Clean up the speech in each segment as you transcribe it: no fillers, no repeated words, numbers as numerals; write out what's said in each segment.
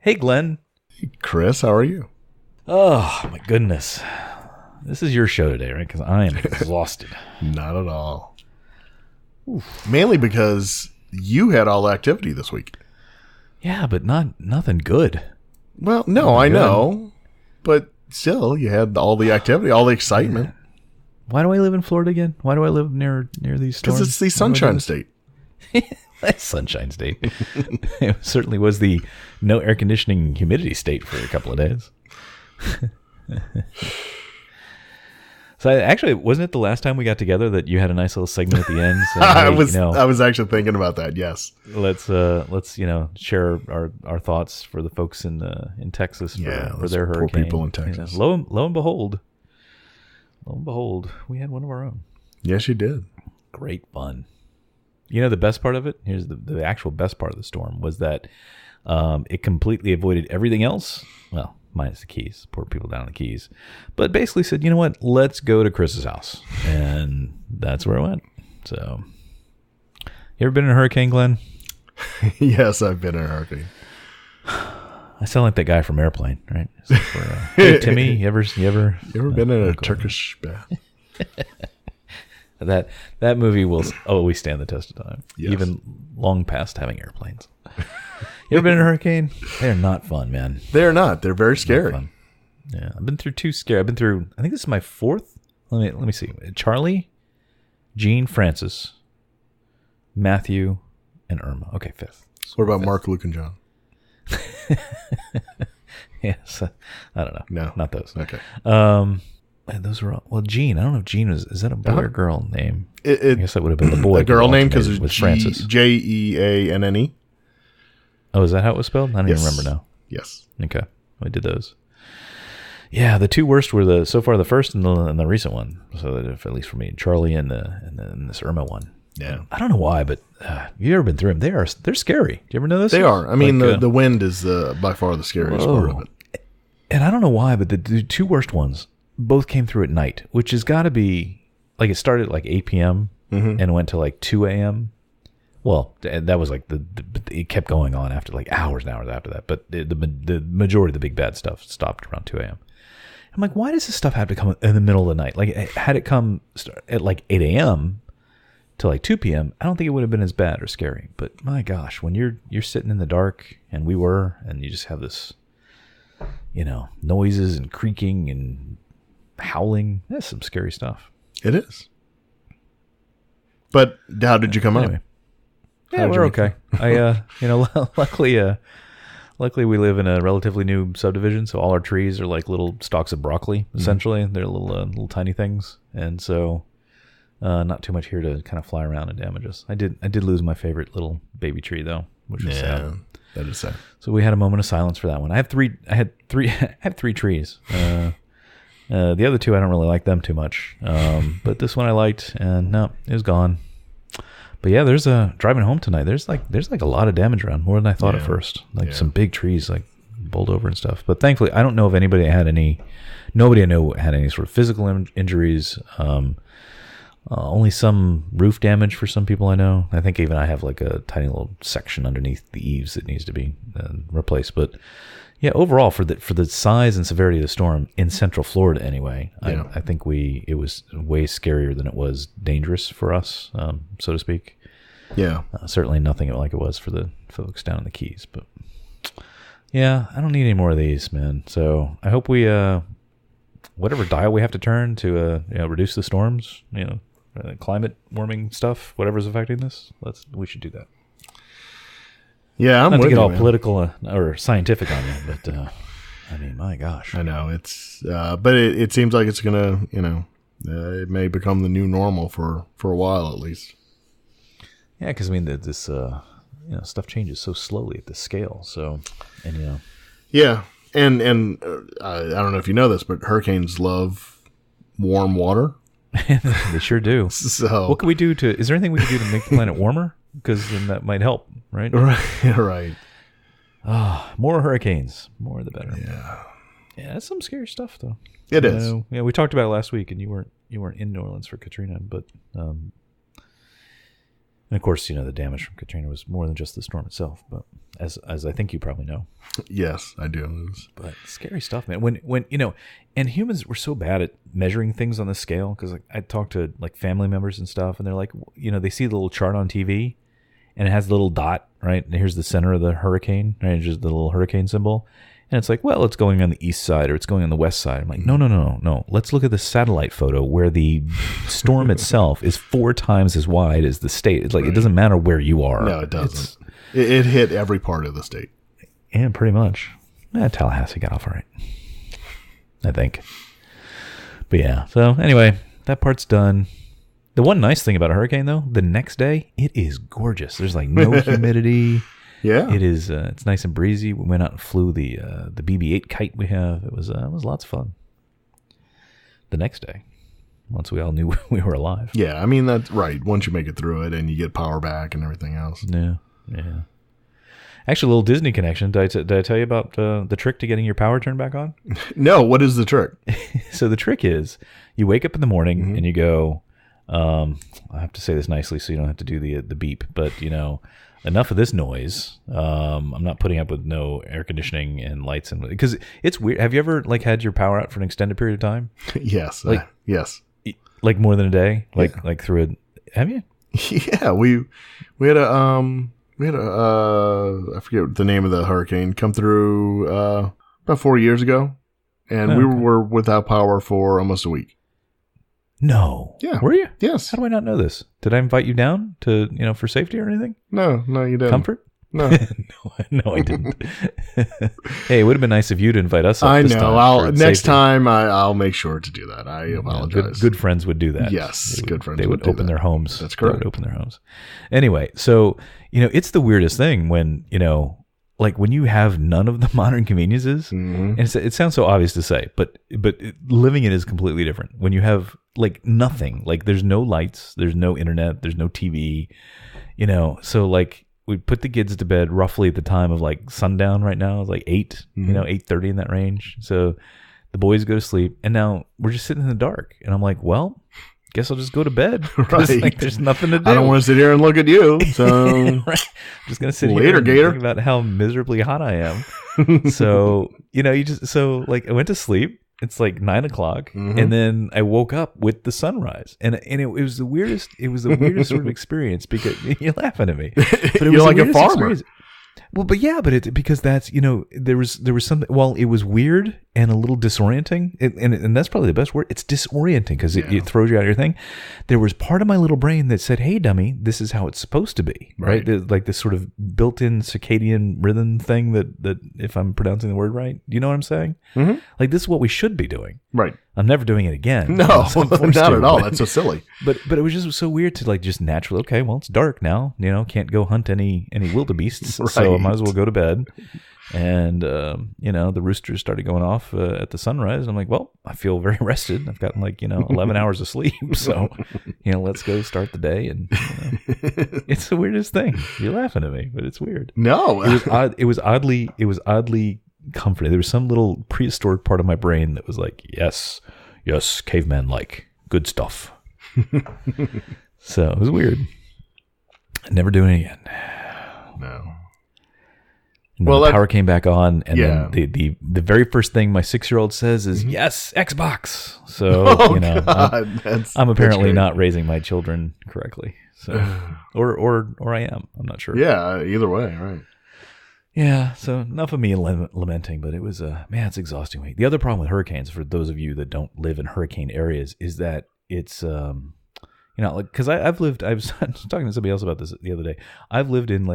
Hey, Glenn. Chris, how are you? Oh, my goodness. This is your show today, right? Because I am exhausted. Not at all. Oof. Mainly because you had all the activity this week. Yeah, but nothing good. Well, no, I know. But still, you had all the activity, all the excitement. Why do I live in Florida again? Why do I live near these storms? Because it's the Sunshine State. That's Sunshine State. It certainly was the no air conditioning humidity state for a couple of days. So actually, wasn't it the last time we got together that you had a nice little segment at the end? So, I was actually thinking about that. Yes. Let's share our thoughts for the folks in Texas for their hurricane. Poor people in Texas. Lo and behold, we had one of our own. Yes, you did. Great fun. You know, the best part of it, here's the actual best part of the storm, was that it completely avoided everything else. Well, minus the Keys. Poor people down in the Keys. But basically said, you know what? Let's go to Chris's house. And that's where I went. So, you ever been in a hurricane, Glenn? Yes, I've been in a hurricane. I sound like that guy from Airplane, right? Hey, Timmy, you ever been in a Turkish bath? That movie will always stand the test of time, yes. Even long past having airplanes. You ever been in a hurricane? They're not fun, man. They're not. They're very scary. Yeah, I've been through two scary. I think this is my fourth. Let me see. Charlie, Jean, Francis, Matthew, and Irma. Okay, fifth. What about Mark, Luke, and John? Yes, I don't know. No, not those. Okay. Those were all, well, Jean. I don't know if Jean is that a boy or girl name? I guess that would have been the boy. A girl name because it's Francis. Jeanne. Oh, is that how it was spelled? I don't even remember now. Yes. Okay, we did those. Yeah, the two worst were so far the first and the recent one. So that at least for me, Charlie and then this Irma one. Yeah, I don't know why, but you ever been through them? They're scary. Do you ever know this? They are. I mean, the wind is by far the scariest part of it. And I don't know why, but the two worst ones both came through at night, which has got to be like it started at like 8 p.m. And went to like 2 a.m. Well, that was like it kept going on after like hours and hours after that. But the majority of the big bad stuff stopped around 2 a.m. I'm like, why does this stuff have to come in the middle of the night? Like, had it come at like 8 a.m. to like 2 p.m., I don't think it would have been as bad or scary. But my gosh, when you're sitting in the dark, and we were, and you just have this, noises and creaking and howling, that's some scary stuff. It is. But how did you come out? Yeah, we're okay. Luckily we live in a relatively new subdivision, so all our trees are like little stalks of broccoli, essentially. They're little tiny things. And so not too much here to kind of fly around and damage us. I did lose my favorite little baby tree though, which was sad. That is sad. So we had a moment of silence for that one. I had three trees. The other two I don't really like them too much. But this one I liked, and no, it was gone. But yeah, there's driving home tonight. There's like a lot of damage around, more than I thought at first. Some big trees like bowled over and stuff. But thankfully, I don't know if nobody I know had any sort of physical injuries. Only some roof damage for some people I know. I think even I have like a tiny little section underneath the eaves that needs to be replaced. But yeah, overall for the size and severity of the storm in Central Florida anyway, I think it was way scarier than it was dangerous for us, so to speak. Yeah. Certainly nothing like it was for the folks down in the Keys. But yeah, I don't need any more of these, man. So I hope we, whatever dial we have to turn to reduce the storms, climate warming stuff, whatever's affecting this, we should do that. Yeah, I'm not with to get all man. political or scientific on you, but I mean, my gosh, I know it's, but it seems like it's gonna, it may become the new normal for a while at least. Yeah, because I mean, this stuff changes so slowly at this scale. So, and yeah, and I don't know if you know this, but hurricanes love warm water. They sure do. So, what can we do is there anything we can do to make the planet warmer? Because then that might help, right? Right. More hurricanes. More the better. Yeah, that's some scary stuff, though. It is. Yeah, we talked about it last week, and you weren't in New Orleans for Katrina, but And of course, the damage from Katrina was more than just the storm itself, but as I think you probably know. Yes, I do. But scary stuff, man. When and humans were so bad at measuring things on the scale, because I talked to family members and stuff, and they're like, they see the little chart on TV, and it has the little dot, right? And here's the center of the hurricane, right? Just the little hurricane symbol. And it's like, well, it's going on the east side or it's going on the west side. I'm like, no. Let's look at the satellite photo where the storm itself is 4 times as wide as the state. It's like, It doesn't matter where you are. No, it doesn't. It hit every part of the state. Yeah, pretty much. Tallahassee got off all right, I think. But yeah, so anyway, that part's done. The one nice thing about a hurricane, though, the next day, it is gorgeous. There's no humidity. Yeah, it is. It's nice and breezy. We went out and flew the BB-8 kite we have. It was lots of fun. The next day, once we all knew we were alive. Yeah, I mean that's right. Once you make it through it and you get power back and everything else. Yeah. Actually, a little Disney connection. Did I tell you about the trick to getting your power turned back on? No. What is the trick? So the trick is you wake up in the morning and you go. I have to say this nicely so you don't have to do the beep, but enough of this noise. I'm not putting up with no air conditioning and lights, and because it's weird. Have you ever had your power out for an extended period of time? Yes. Yes. Like more than a day? Like through a, have you? Yeah, we had a I forget the name of the hurricane come through about 4 years ago, and we were without power for almost a week. No. Yeah. Were you? Yes. How do I not know this? Did I invite you down to, for safety or anything? No, you didn't. Comfort? No. No, I didn't. Hey, it would have been nice of you to invite us up. I this know. time next time I'll make sure to do that. I apologize. Good friends would do that. Yes, good friends. They would open their homes. That's correct. They would open their homes. Anyway, so it's the weirdest thing when when you have none of the modern conveniences, and it sounds so obvious to say, but living it is completely different. When you have nothing, there's no lights, there's no internet, there's no TV, so we put the kids to bed roughly at the time of sundown right now. It's 8, 8:30 in that range. So the boys go to sleep, and now we're just sitting in the dark. And I'm like, well, guess I'll just go to bed. Right. There's nothing to do. I don't want to sit here and look at you. So right. I'm just going to sit later, here and think about how miserably hot I am. So, I went to sleep. It's 9 o'clock, and then I woke up with the sunrise, and it was the weirdest. It was the weirdest sort of experience because you're laughing at me, but it you're like a farmer. Experience. Well, but yeah, because that's there was something. Well, it was weird and a little disorienting, and that's probably the best word. It's disorienting because it throws you out of your thing. There was part of my little brain that said, "Hey, dummy, this is how it's supposed to be." Right? This sort of built-in circadian rhythm thing that if I'm pronouncing the word right, do you know what I'm saying? Mm-hmm. This is what we should be doing. Right. I'm never doing it again. No, not at all. That's so silly. But it was just so weird to just naturally. Okay, well, it's dark now. Can't go hunt any wildebeests, right. So I might as well go to bed. And the roosters started going off at the sunrise. And I'm like, well, I feel very rested. I've gotten 11 hours of sleep. So let's go start the day. And it's the weirdest thing. You're laughing at me, but it's weird. No, it was odd. It was oddly comforting. There was some little prehistoric part of my brain that was like, yes, caveman good stuff. So it was weird. Never doing it again. No. Well, the power came back on, and then the very first thing my 6-year-old says is, "Yes, Xbox." So I'm apparently not raising my children correctly. So or I am. I'm not sure. Yeah, either way, right. Yeah, so enough of me lamenting, but it was it's exhausting week. The other problem with hurricanes, for those of you that don't live in hurricane areas, is that it's because I've lived. I was talking to somebody else about this the other day. I've lived in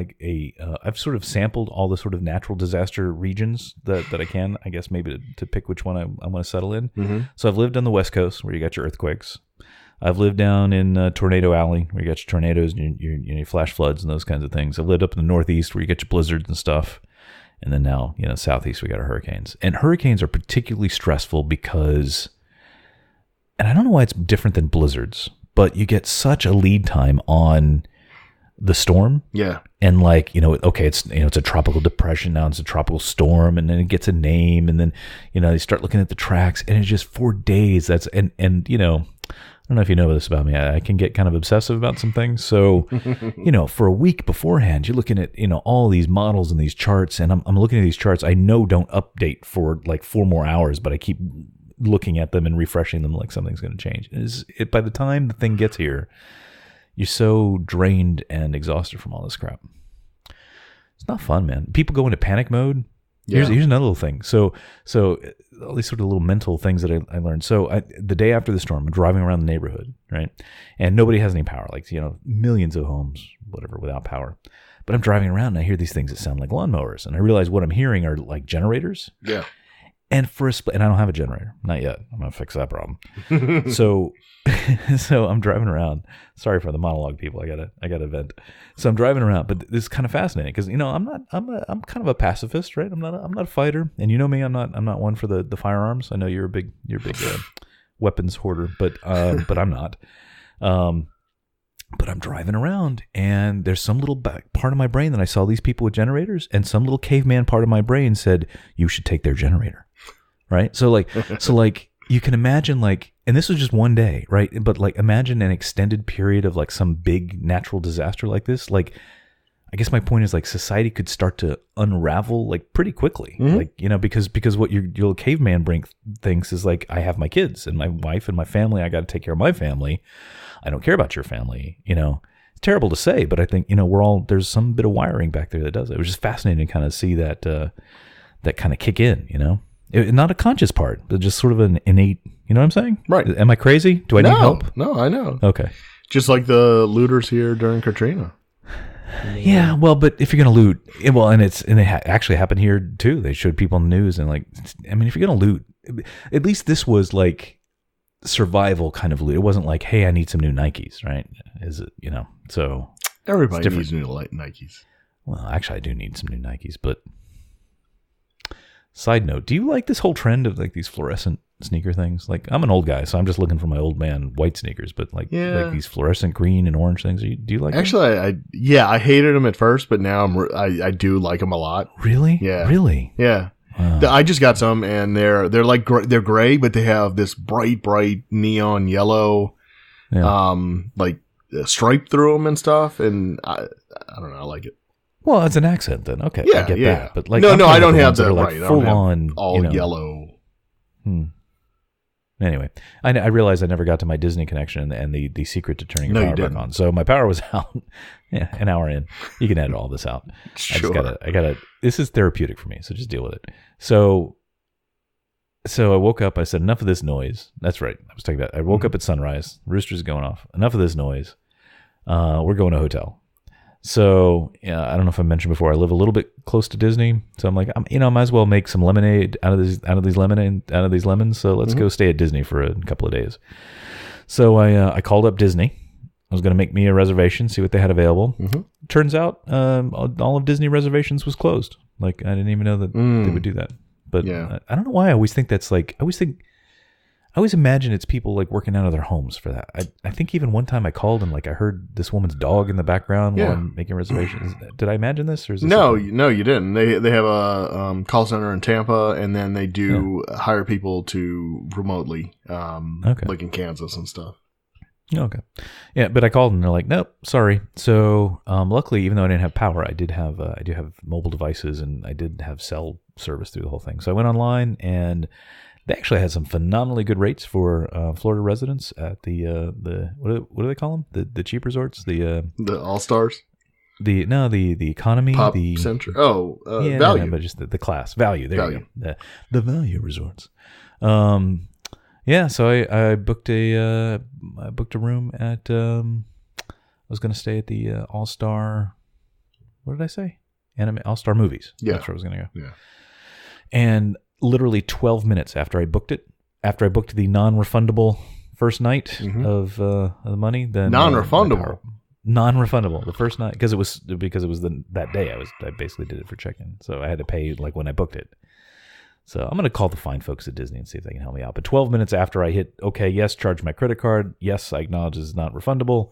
I've sort of sampled all the sort of natural disaster regions that I can. I guess maybe to pick which one I want to settle in. Mm-hmm. So I've lived on the West Coast where you got your earthquakes. I've lived down in Tornado Alley where you got your tornadoes and your flash floods and those kinds of things. I've lived up in the Northeast where you get your blizzards and stuff. And then now, Southeast, we got our hurricanes. And hurricanes are particularly stressful because, and I don't know why it's different than blizzards, but you get such a lead time on the storm. Yeah. And okay, it's it's a tropical depression, now it's a tropical storm, and then it gets a name, and then they start looking at the tracks, and it's just 4 days. That's and don't know if you know this about me. I can get kind of obsessive about some things. So, for a week beforehand, you're looking at, all these models and these charts, and I'm looking at these charts. I know don't update for like 4 more hours, but I keep looking at them and refreshing them like something's going to change. By the time the thing gets here, you're so drained and exhausted from all this crap. It's not fun, man. People go into panic mode. Yeah. Here's another little thing. So all these sort of little mental things that I learned. So the day after the storm, I'm driving around the neighborhood, right? And nobody has any power, like, millions of homes, whatever, without power. But I'm driving around and I hear these things that sound like lawnmowers. And I realize what I'm hearing are like generators. Yeah. And for a split, and I don't have a generator, not yet. I'm going to fix that problem. So I'm driving around. Sorry for the monologue, people. I gotta vent. So I'm driving around, but this is kind of fascinating because I'm kind of a pacifist, right? I'm not a fighter, and you know me. I'm not one for the firearms. I know you're a big weapons hoarder, but I'm not. But I'm driving around, and there's some little part of my brain that I saw these people with generators, and some little caveman part of my brain said, "You should take their generator." Right? So you can imagine and this was just one day, right? But imagine an extended period of some big natural disaster like this. I guess my point is society could start to unravel pretty quickly. Mm-hmm. Because what your little caveman brain thinks is I have my kids and my wife and my family. I got to take care of my family. I don't care about your family. It's terrible to say, but I think, there's some bit of wiring back there that does it. It was just fascinating to kind of see that kind of kick in, not a conscious part, but just sort of an innate, you know what I'm saying? Right. Am I crazy? Do I need help? No, I know. Okay. Just like the looters here during Katrina. Yeah, well, but if you're going to loot, and it actually happened here too. They showed if you're going to loot, at least this was survival kind of loot. It wasn't hey, I need some new Nikes, right? Is it, so everybody needs new Nikes. Well, actually I do need some new Nikes, but side note, do you like this whole trend of these fluorescent sneaker things? I'm an old guy, so I'm just looking for my old man white sneakers, but these fluorescent green and orange things. Do you like actually them? I hated them at first, but now I do like them a lot. Really? Yeah. Really? Yeah. Wow. I just got some, and they're they're gray, but they have this bright neon yellow, stripe through them and stuff. And I don't know, I like it. Well, it's an accent then. Okay, yeah, I get that. But no, I don't have that. Right, full on all yellow. Anyway, I realized I never got to my Disney connection and the secret to turning your power back on. So my power was out. Yeah, an hour in. You can edit all this out. Sure. I gotta. This is therapeutic for me, so just deal with it. So I woke up. I said, enough of this noise. That's right. I was talking about. I woke up at sunrise. Rooster's going off. Enough of this noise. We're going to a hotel. So I don't know if I mentioned before, I live a little bit close to Disney, so I'm I might as well make some lemonade out of these lemons. So let's go stay at Disney for a couple of days. So I called up Disney. I was going to make me a reservation, see what they had available. Turns out all of Disney reservations was closed. I didn't even know that they would do that. But I don't know why I always think that's I always imagine it's people working out of their homes for that. I think even one time I called and I heard this woman's dog in the background while I'm making reservations. Did I imagine this? Or is this no, you didn't. They have a call center in Tampa, and then they do hire people to remotely, in Kansas and stuff. Okay. Yeah, but I called and they're like, nope, sorry. So luckily, even though I didn't have power, I do have mobile devices, and I did have cell service through the whole thing. So I went online, and they actually had some phenomenally good rates for Florida residents at the what do they call them? The cheap resorts, the All Stars, the economy, Pop the Center. Value, but just the class value. There you go, the value resorts. So I booked a room at. I was going to stay at the All Star. What did I say? All Star Movies. Yeah, that's where I was going to go. Yeah, and literally 12 minutes after I booked the non-refundable first night of the money, then non-refundable the first night because it was that day I basically did it for check-in, so I had to pay when I booked it. So I'm going to call the fine folks at Disney and see if they can help me out. But 12 minutes after I hit okay, yes, charge my credit card, yes, I acknowledge it's not refundable,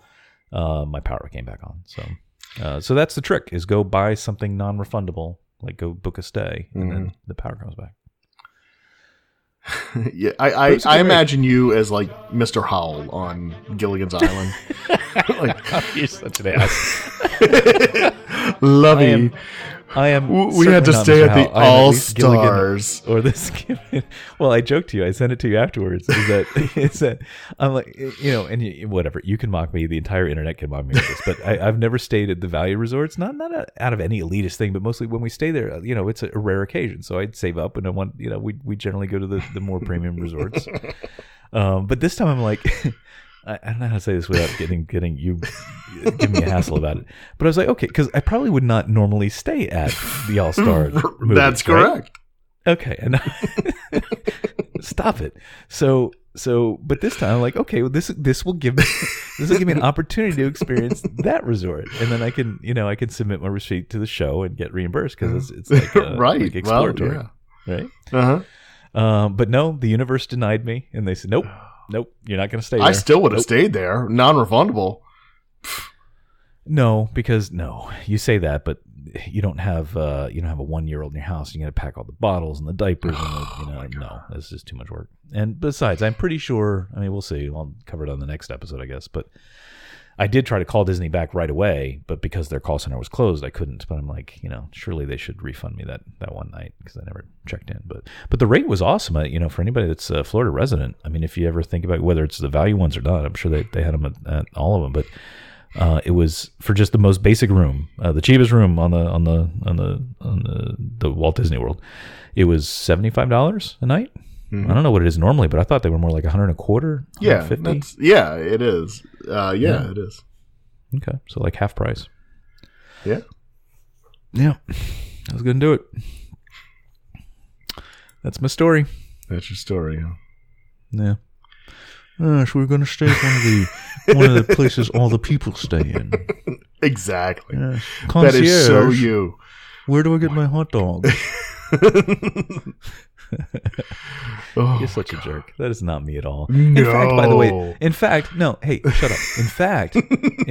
my power came back on. So that's the trick: is go buy something non-refundable, go book a stay, and then the power comes back. Yeah, I imagine you as like Mr. Howell on Gilligan's Island. You're such an ass. Lovey. I am. We had to stay at the All Stars or this. Well, I joked to you. I sent it to you afterwards. Is that I'm like, and whatever. You can mock me. The entire internet can mock me with this. But I've never stayed at the value resorts. Not out of any elitist thing, but mostly when we stay there, it's a rare occasion. So I'd save up, and I want, we generally go to the more premium resorts. But this time I'm like. I don't know how to say this without getting you giving me a hassle about it. But I was like, okay, because I probably would not normally stay at the All-Star movies. That's correct. Right? Okay, and stop it. So, but this time I'm like, okay, well, this will give me an opportunity to experience that resort, and then I can submit my receipt to the show and get reimbursed because it's like right, like exploratory, well, yeah. Right? But no, the universe denied me, and they said, nope, you're not going to stay there. I still would have stayed there, non-refundable. No, because you say that, but you don't have a 1-year-old in your house. You got to pack all the bottles and the diapers, and no, this is too much work. And besides, I'm pretty sure. I mean, we'll see. I'll cover it on the next episode, I guess. But I did try to call Disney back right away, but because their call center was closed, I couldn't. But I'm like, surely they should refund me that one night because I never checked in. But the rate was awesome. For anybody that's a Florida resident, I mean, if you ever think about whether it's the value ones or not, I'm sure they had them at all of them. But it was for just the most basic room, the cheapest room on the Walt Disney World. It was $75 a night. Mm-hmm. I don't know what it is normally, but I thought they were more like $100 a quarter. Yeah, it is. It is. Okay, so like half price. Yeah. I was gonna do it. That's my story. That's your story. Huh? Yeah. So we're gonna stay at one of the places all the people stay in. Exactly. Concierge, that is so you. Where do I get my hot dog? You're such a jerk. That is not me at all. No. In fact, by the way, no. Hey, shut up. In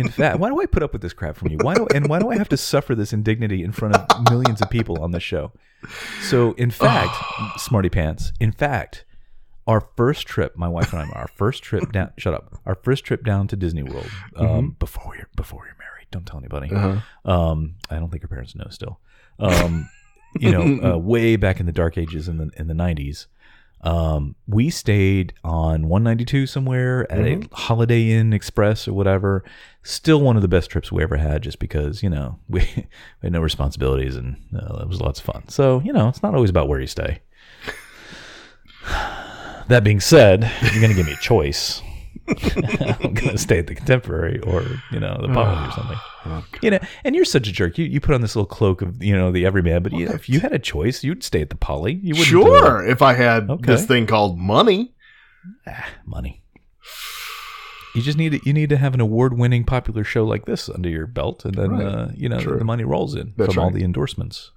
fact, why do I put up with this crap from you? Why do I have to suffer this indignity in front of millions of people on this show? So, in fact, smarty pants. In fact, our first trip, my wife and I, our first trip down to Disney World, before you're married. Don't tell anybody. I don't think her parents know still. Way back in the dark ages in the 90s, we stayed on 192 somewhere at a Holiday Inn Express or whatever. Still one of the best trips we ever had, just because we had no responsibilities and it was lots of fun. So it's not always about where you stay. That being said, if you're gonna give me a choice, I'm gonna stay at the Contemporary or the Poly or something. Okay. And you're such a jerk. You put on this little cloak of the everyman, but if you had a choice, you'd stay at the Poly. You wouldn't. Sure, if I had this thing called money. Money. You need to have an award-winning popular show like this under your belt, and then the money rolls in from all the endorsements.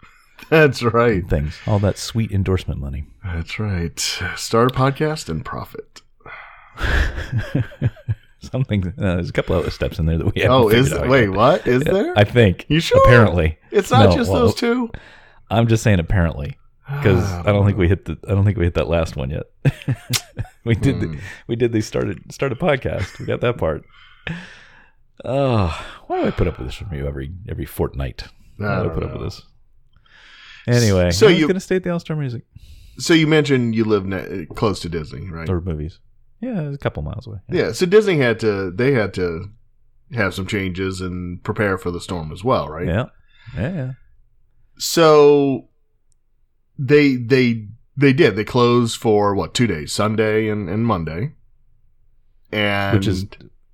That's right. Things, all that sweet endorsement money. That's right. Start a podcast and profit. Something. There's a couple other steps in there that we haven't. Wait, what is there? I think. You sure? Apparently, it's not just those two. I'm just saying apparently, because I don't think we hit that last one yet. we did. Started a podcast. We got that part. Why do I put up with this from you every fortnight? Why do I put up with this? Anyway, so you're going to stay at the All-Star Music. So you mentioned you live close to Disney, right? Or movies. Yeah, it's a couple miles away. Yeah, so Disney had to have some changes and prepare for the storm as well, right? Yeah. So they did. They closed for 2 days, Sunday and Monday. And which is,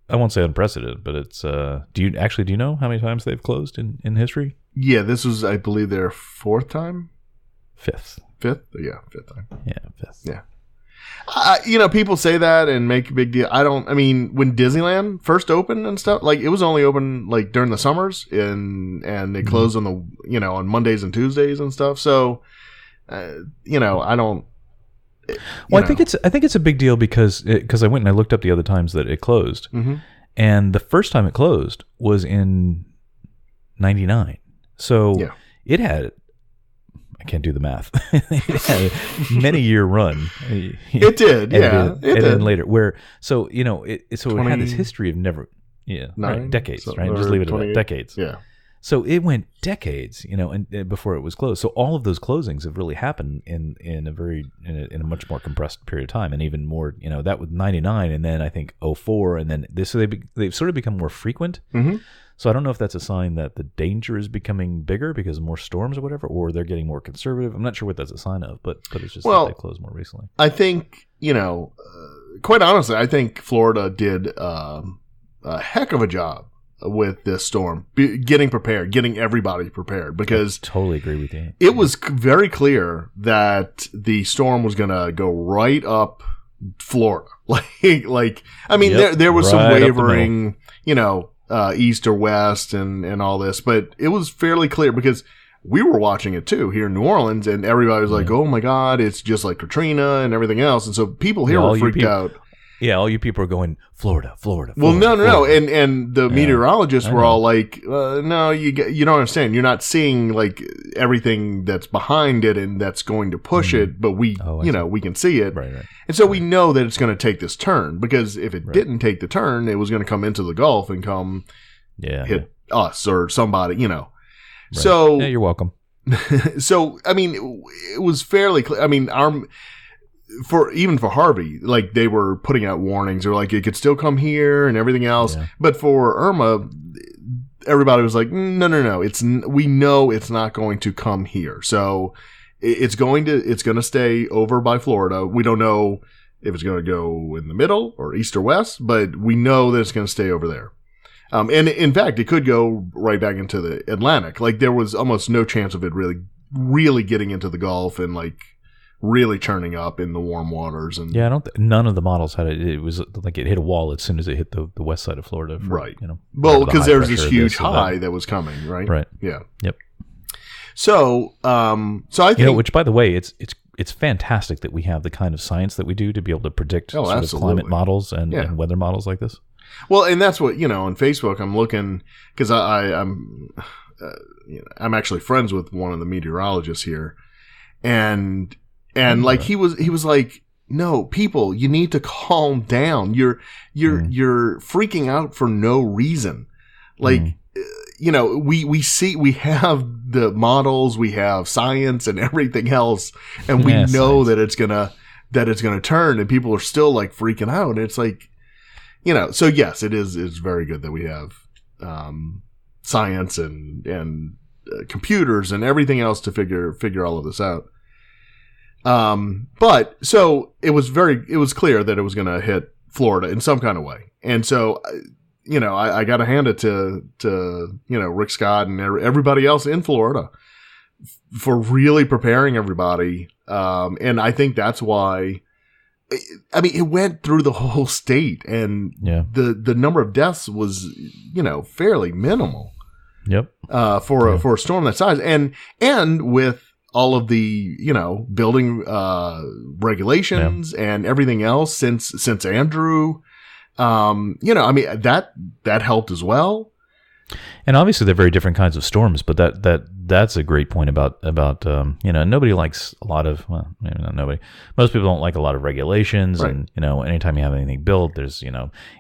I won't say unprecedented, but it's do you know how many times they've closed in history? Yeah, this was, I believe, their fourth time? Fifth? Yeah, fifth time. Yeah, fifth. Yeah. People say that and make a big deal. When Disneyland first opened and stuff, it was only open during the summers and they closed on on Mondays and Tuesdays and stuff. So, I don't. Well, I think it's a big deal because I went and I looked up the other times that it closed, and the first time it closed was in '99. So it had, can't do the math. It had a many-year run. It did, yeah. And then later, so it had this history of never, right, decades, so, right? Just leave it at that, decades. Yeah. So it went decades, and before it was closed. So all of those closings have really happened in a much more compressed period of time, and even more, that was 99, and then I think 04, and then this. So they've sort of become more frequent. Mm-hmm. So I don't know if that's a sign that the danger is becoming bigger because of more storms or whatever, or they're getting more conservative. I'm not sure what that's a sign of, but it's just that they closed more recently. I think quite honestly, I think Florida did a heck of a job with this storm, getting prepared, getting everybody prepared, because I totally agree with you. It was very clear that the storm was going to go right up Florida. There was some wavering, east or west and all this, but it was fairly clear because we were watching it too here in New Orleans, and everybody was like, "Oh my God, it's just like Katrina and everything else," and so people here were freaked out. Yeah, all you people are going Florida. Well, no, and the meteorologists were all like, "No, you don't understand. You're not seeing like everything that's behind it and that's going to push it, but we can see it, right. And so we know that it's going to take this turn, because if it didn't take the turn, it was going to come into the Gulf and come hit us or somebody, Right. So you're welcome. So it was fairly clear. For Harvey, like they were putting out warnings, or like it could still come here and everything else. Yeah. But for Irma, everybody was like, no, we know it's not going to come here. So it's going to stay over by Florida. We don't know if it's going to go in the middle or east or west, but we know that it's going to stay over there. And in fact, it could go right back into the Atlantic. Like there was almost no chance of it really getting into the Gulf and like really churning up in the warm waters. And none of the models had it. It was like it hit a wall as soon as it hit the west side of Florida. Right. Well, because there was this huge high that was coming, right? Right. Yeah. Yep. So I think, which by the way, it's fantastic that we have the kind of science that we do to be able to predict sort of climate models and weather models like this. Well, and that's what, on Facebook, I'm looking, because I'm actually friends with one of the meteorologists here, and like he was like, no, people, you need to calm down. You're freaking out for no reason. Like, we have the models, we have science and everything else, and we know that it's gonna turn, and people are still like freaking out. And it's like, so yes, it's very good that we have science and computers and everything else to figure all of this out. But so it was clear that it was going to hit Florida in some kind of way. And so, I got to hand it to Rick Scott and everybody else in Florida for really preparing everybody. And I think that's why, it went through the whole state, and the number of deaths was, fairly minimal. Yep. For a storm that size, and with all of the, building regulations and everything else since Andrew, that helped as well. And obviously they're very different kinds of storms, but that's a great point about nobody likes a lot of, well, maybe not nobody. Most people don't like a lot of regulations, right. And anytime you have anything built, there's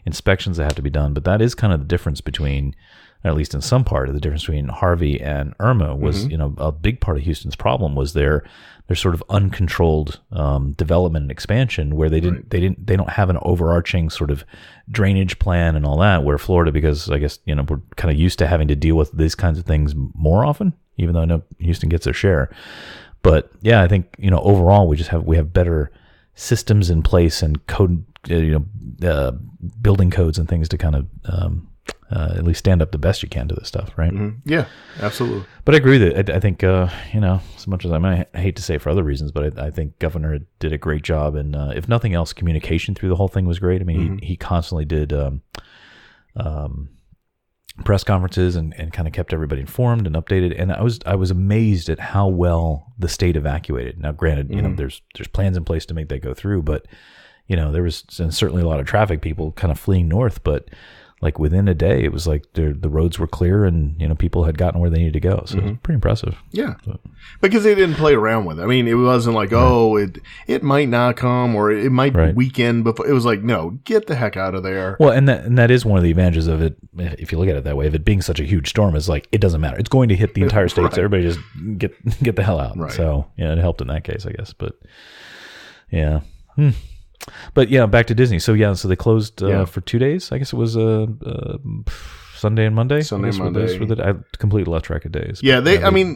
inspections that have to be done. But that is kind of the difference between, or at least in some part of the difference between Harvey and Irma was, a big part of Houston's problem was their sort of uncontrolled development and expansion, where they don't have an overarching sort of drainage plan and all that. Where Florida, because I guess we're kind of used to having to deal with these kinds of things more often, even though I know Houston gets their share. But yeah, I think overall we have better systems in place and code, building codes and things to kind of at least stand up the best you can to this stuff, right? Mm-hmm. Yeah, absolutely. But I agree that I think, as much as I hate to say it for other reasons, but I think Governor did a great job. And if nothing else, communication through the whole thing was great. I mean, he constantly did press conferences and kind of kept everybody informed and updated. And I was amazed at how well the state evacuated. Now, granted, there's plans in place to make that go through, but there was certainly a lot of traffic, people kind of fleeing north, but like within a day, it was like the roads were clear and, people had gotten where they needed to go. So it was pretty impressive. Yeah. Because they didn't play around with it. I mean, it wasn't like, it might not come or it might weekend before. It was like, no, get the heck out of there. Well, and that is one of the advantages of it, if you look at it that way, of it being such a huge storm, is like, it doesn't matter. It's going to hit the entire state, so everybody just get the hell out. Right. So, it helped in that case, I guess. But, yeah. But yeah, back to Disney. So so they closed for 2 days. I guess it was Sunday and Monday. Sunday and Monday. I completely lost track of days. Yeah,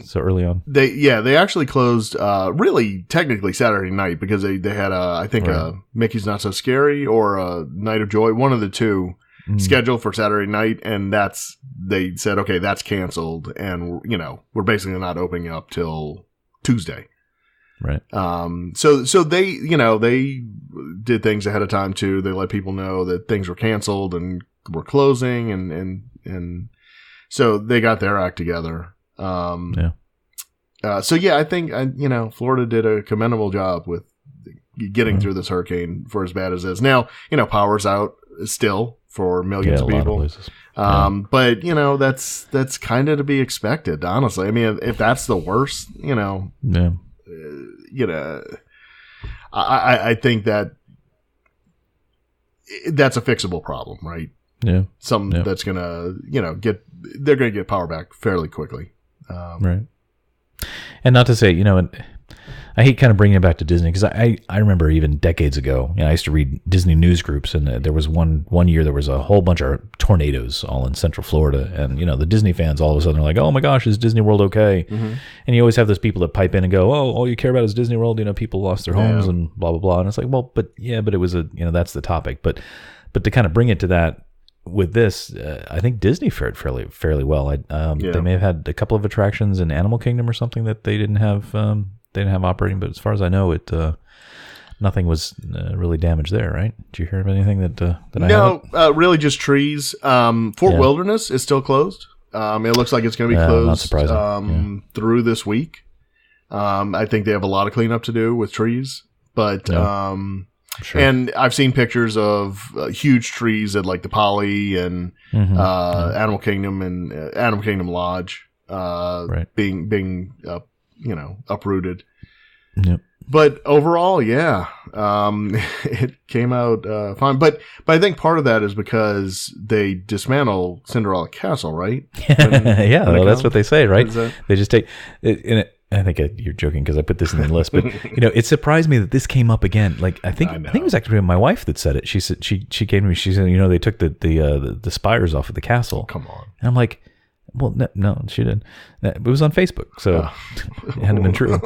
so early on. They actually closed really technically Saturday night because they had a Mickey's Not So Scary or a Night of Joy, one of the two scheduled for Saturday night, and they said, okay, that's canceled, and we're basically not opening up till Tuesday. Right. So they, they did things ahead of time too. They let people know that things were canceled and were closing and so they got their act together. I think, Florida did a commendable job with getting through this hurricane for as bad as it is. Now, power's out still for millions of people. Lot of places. But, that's kind of to be expected, honestly. I mean, if that's the worst, I think that's a fixable problem, right? Yeah. Something that's gonna, they're gonna get power back fairly quickly. Right. And not to say, I hate kind of bringing it back to Disney because I remember even decades ago, I used to read Disney news groups, and there was one year there was a whole bunch of tornadoes all in Central Florida, and the Disney fans all of a sudden are like, oh my gosh, is Disney World okay? Mm-hmm. And you always have those people that pipe in and go, oh, all you care about is Disney World. People lost their homes and blah blah blah, and it's like, well, but it was that's the topic, but to kind of bring it to that. With this, I think Disney fared fairly well. They may have had a couple of attractions in Animal Kingdom or something that they didn't have operating, but as far as I know, nothing was really damaged there. Right? Did you hear of anything that I haven't? Really just trees. Fort Wilderness is still closed. It looks like it's going to be closed. Not surprising. Through this week. I think they have a lot of cleanup to do with trees, but. Sure. And I've seen pictures of huge trees at like the Poly and Animal Kingdom and Animal Kingdom Lodge being uprooted. Yep. But overall, it came out fine. But I think part of that is because they dismantle Cinderella Castle, right? That's what they say, right? They just take it. I think you're joking because I put this in the list, but it surprised me that this came up again. Like I think it was actually my wife that said it. She said she came to me. She said, they took the spires off of the castle. Come on. And I'm like, well, no, she didn't. It was on Facebook, so it hadn't been true.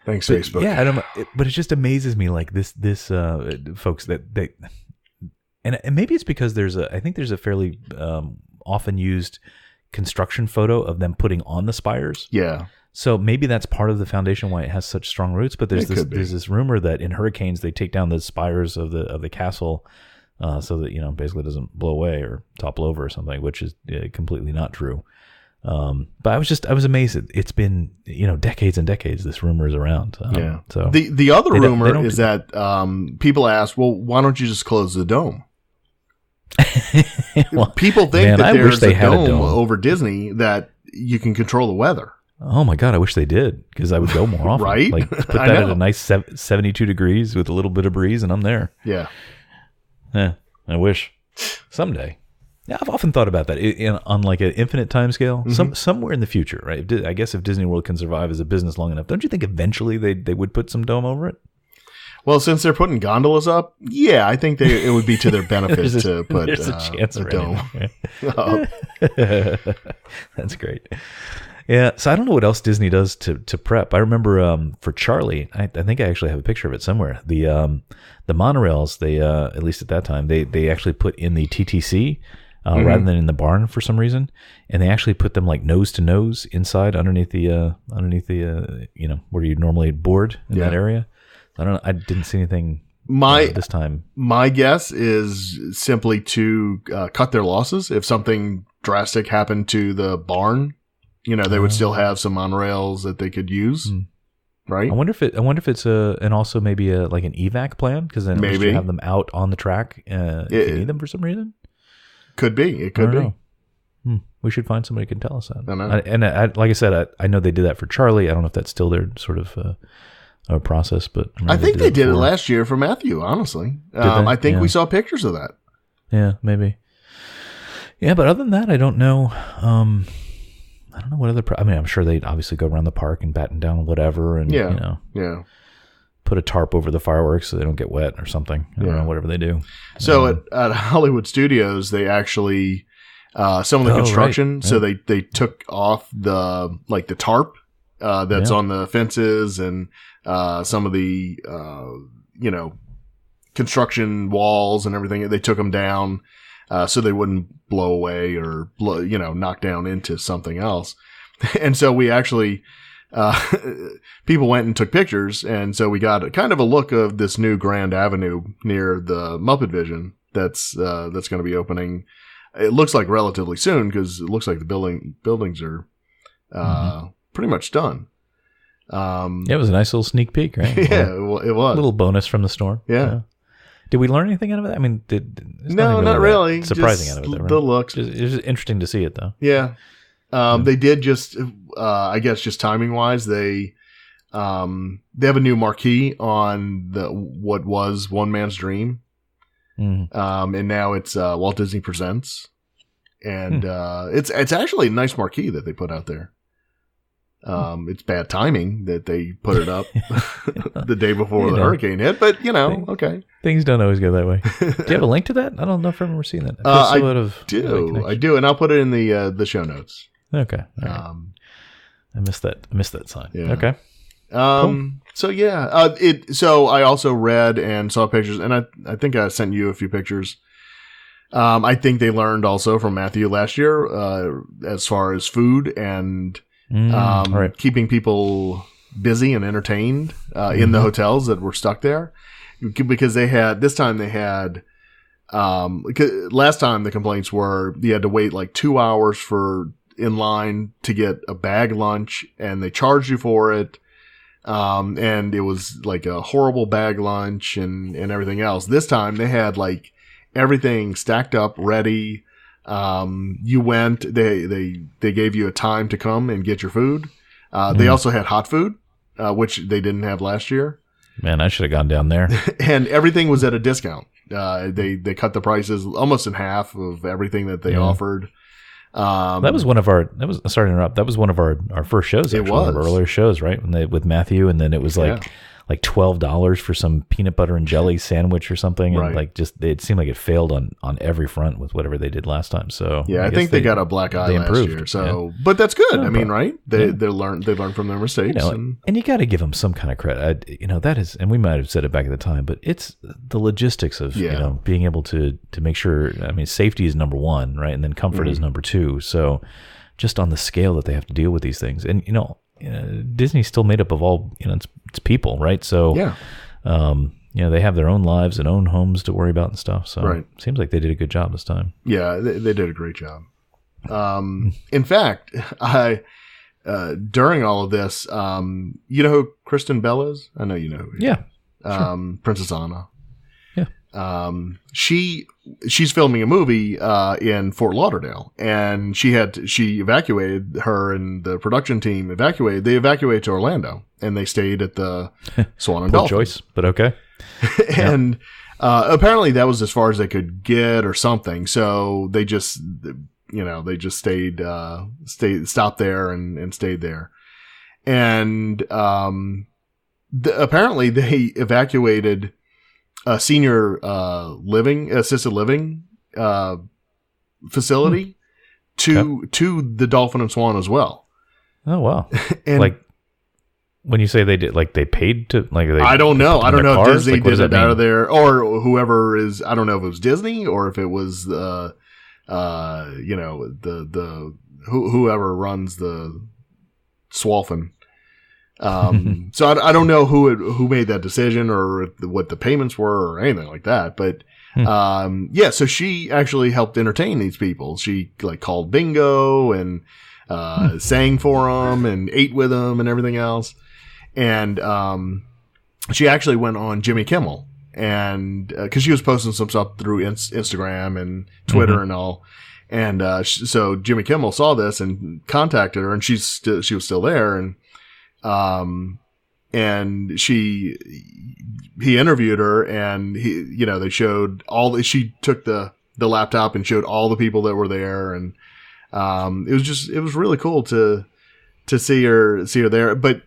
Thanks, Facebook. Yeah, but it just amazes me, like this folks that they, and maybe it's because I think there's a fairly often used construction photo of them putting on the spires. Yeah. So maybe that's part of the foundation why it has such strong roots. But there's this rumor that in hurricanes they take down the spires of the castle, so that basically it doesn't blow away or topple over or something, which is completely not true. But I was amazed. It's been decades and decades this rumor is around. So the other rumor is that people ask, well, why don't you just close the dome? Well, people think that there's a dome over Disney that you can control the weather. Oh my God, I wish they did, because I would go more often. Right? Like put that at a nice 72 degrees with a little bit of breeze and I'm there. Yeah. Yeah, I wish. Someday. Yeah, I've often thought about that on like an infinite time scale. Somewhere in the future, right? I guess if Disney World can survive as a business long enough, don't you think eventually they would put some dome over it? Well, since they're putting gondolas up, I think it would be to their benefit to put a dome. That's great. Yeah, so I don't know what else Disney does to prep. I remember for Charlie, I think I actually have a picture of it somewhere. The monorails, they at least at that time, they actually put in the TTC rather than in the barn for some reason, and they actually put them like nose to nose inside underneath the where you normally board in that area. I don't know. I didn't see anything this time. My guess is simply to cut their losses. If something drastic happened to the barn, they would still have some monorails that they could use, right? I wonder if it's and also maybe like an evac plan, because then maybe you have them out on the track if you need them for some reason. Could be. It I could don't be. know. We should find somebody who can tell us that. I know. Like I said, I know they did that for Charlie. I don't know if that's still their sort of process, but I think they did it last year for Matthew, honestly. I think we saw pictures of that. Yeah, maybe. Yeah, but other than that, I don't know. I don't know what other... I'm sure they'd obviously go around the park and batten down whatever and, put a tarp over the fireworks so they don't get wet or something. I don't know, whatever they do. So at Hollywood Studios, they actually... some of the construction, right. so they took off the tarp that's on the fences and some of the construction walls and everything. They took them down so they wouldn't blow away or knock down into something else. And so we actually people went and took pictures, and so we got kind of a look of this new Grand Avenue near the Muppet Vision that's going to be opening. It looks like relatively soon because it looks like the buildings are pretty much done. It was a nice little sneak peek, right? Yeah, it was. A little bonus from the storm. Yeah. Did we learn anything out of it? I mean, no, not really. Surprising out of it, though, right? The looks. It was interesting to see it, though. Yeah. They did just, I guess, just timing wise, they have a new marquee on what was One Man's Dream. And now it's Walt Disney Presents, and it's actually a nice marquee that they put out there. It's bad timing that they put it up the day before the hurricane hit, but okay. Things don't always go that way. Do you have a link to that? I don't know if I've ever seen that. I do, and I'll put it in the show notes. Okay. Right. I missed that sign. Yeah. Okay. Cool. So yeah, so I also read and saw pictures, and I think I sent you a few pictures. I think they learned also from Matthew last year, as far as food and keeping people busy and entertained, in the hotels that were stuck there, because last time the complaints were you had to wait like 2 hours in line to get a bag lunch, and they charged you for it. And it was like a horrible bag lunch and everything else. This time they had like everything stacked up, ready. You went, they gave you a time to come and get your food. They also had hot food, which they didn't have last year. Man, I should have gone down there. And everything was at a discount. They cut the prices almost in half of everything that they offered. That was one of our. Sorry to interrupt. That was one of our first shows. Actually, one of our earlier shows, right? With Matthew, and then it was like $12 for some peanut butter and jelly sandwich or something, and it seemed like it failed on every front with whatever they did last time. So I think they got a black eye last year. So, but that's good. I mean, right? They learned from their mistakes, and you got to give them some kind of credit. That is, and we might have said it back at the time, but it's the logistics of being able to make sure. I mean, safety is number one, right, and then comfort is number two. So, just on the scale that they have to deal with these things, and Disney's still made up of all it's people, right? So they have their own lives and own homes to worry about and stuff. So it seems like they did a good job this time. Yeah, they did a great job. In fact, I during all of this, you know who Kristen Bell is? I know you know who he is. Sure. Princess Anna. Yeah. She's filming a movie in Fort Lauderdale, and she evacuated her and the production team evacuated. They evacuated to Orlando, and they stayed at the Swan and Dolphin. Choice, but okay. And apparently that was as far as they could get or something. So they just stopped there and stayed there. And apparently they evacuated a senior assisted living facility to the Dolphin and Swan as well. Oh wow! And when you say they did, they paid to I don't know. I don't know if Disney did it out of there or whoever is. I don't know if it was Disney or if it was whoever runs the Swolfen. So I don't know who made that decision or what the payments were or anything like that, but so she actually helped entertain these people. She called bingo and sang for them and ate with them and everything else. And she actually went on Jimmy Kimmel and because she was posting some stuff through Instagram and Twitter and all. And so Jimmy Kimmel saw this and contacted her, and she was still there, and he interviewed her, and they showed she took the laptop and showed all the people that were there, and it was really cool to see her there. But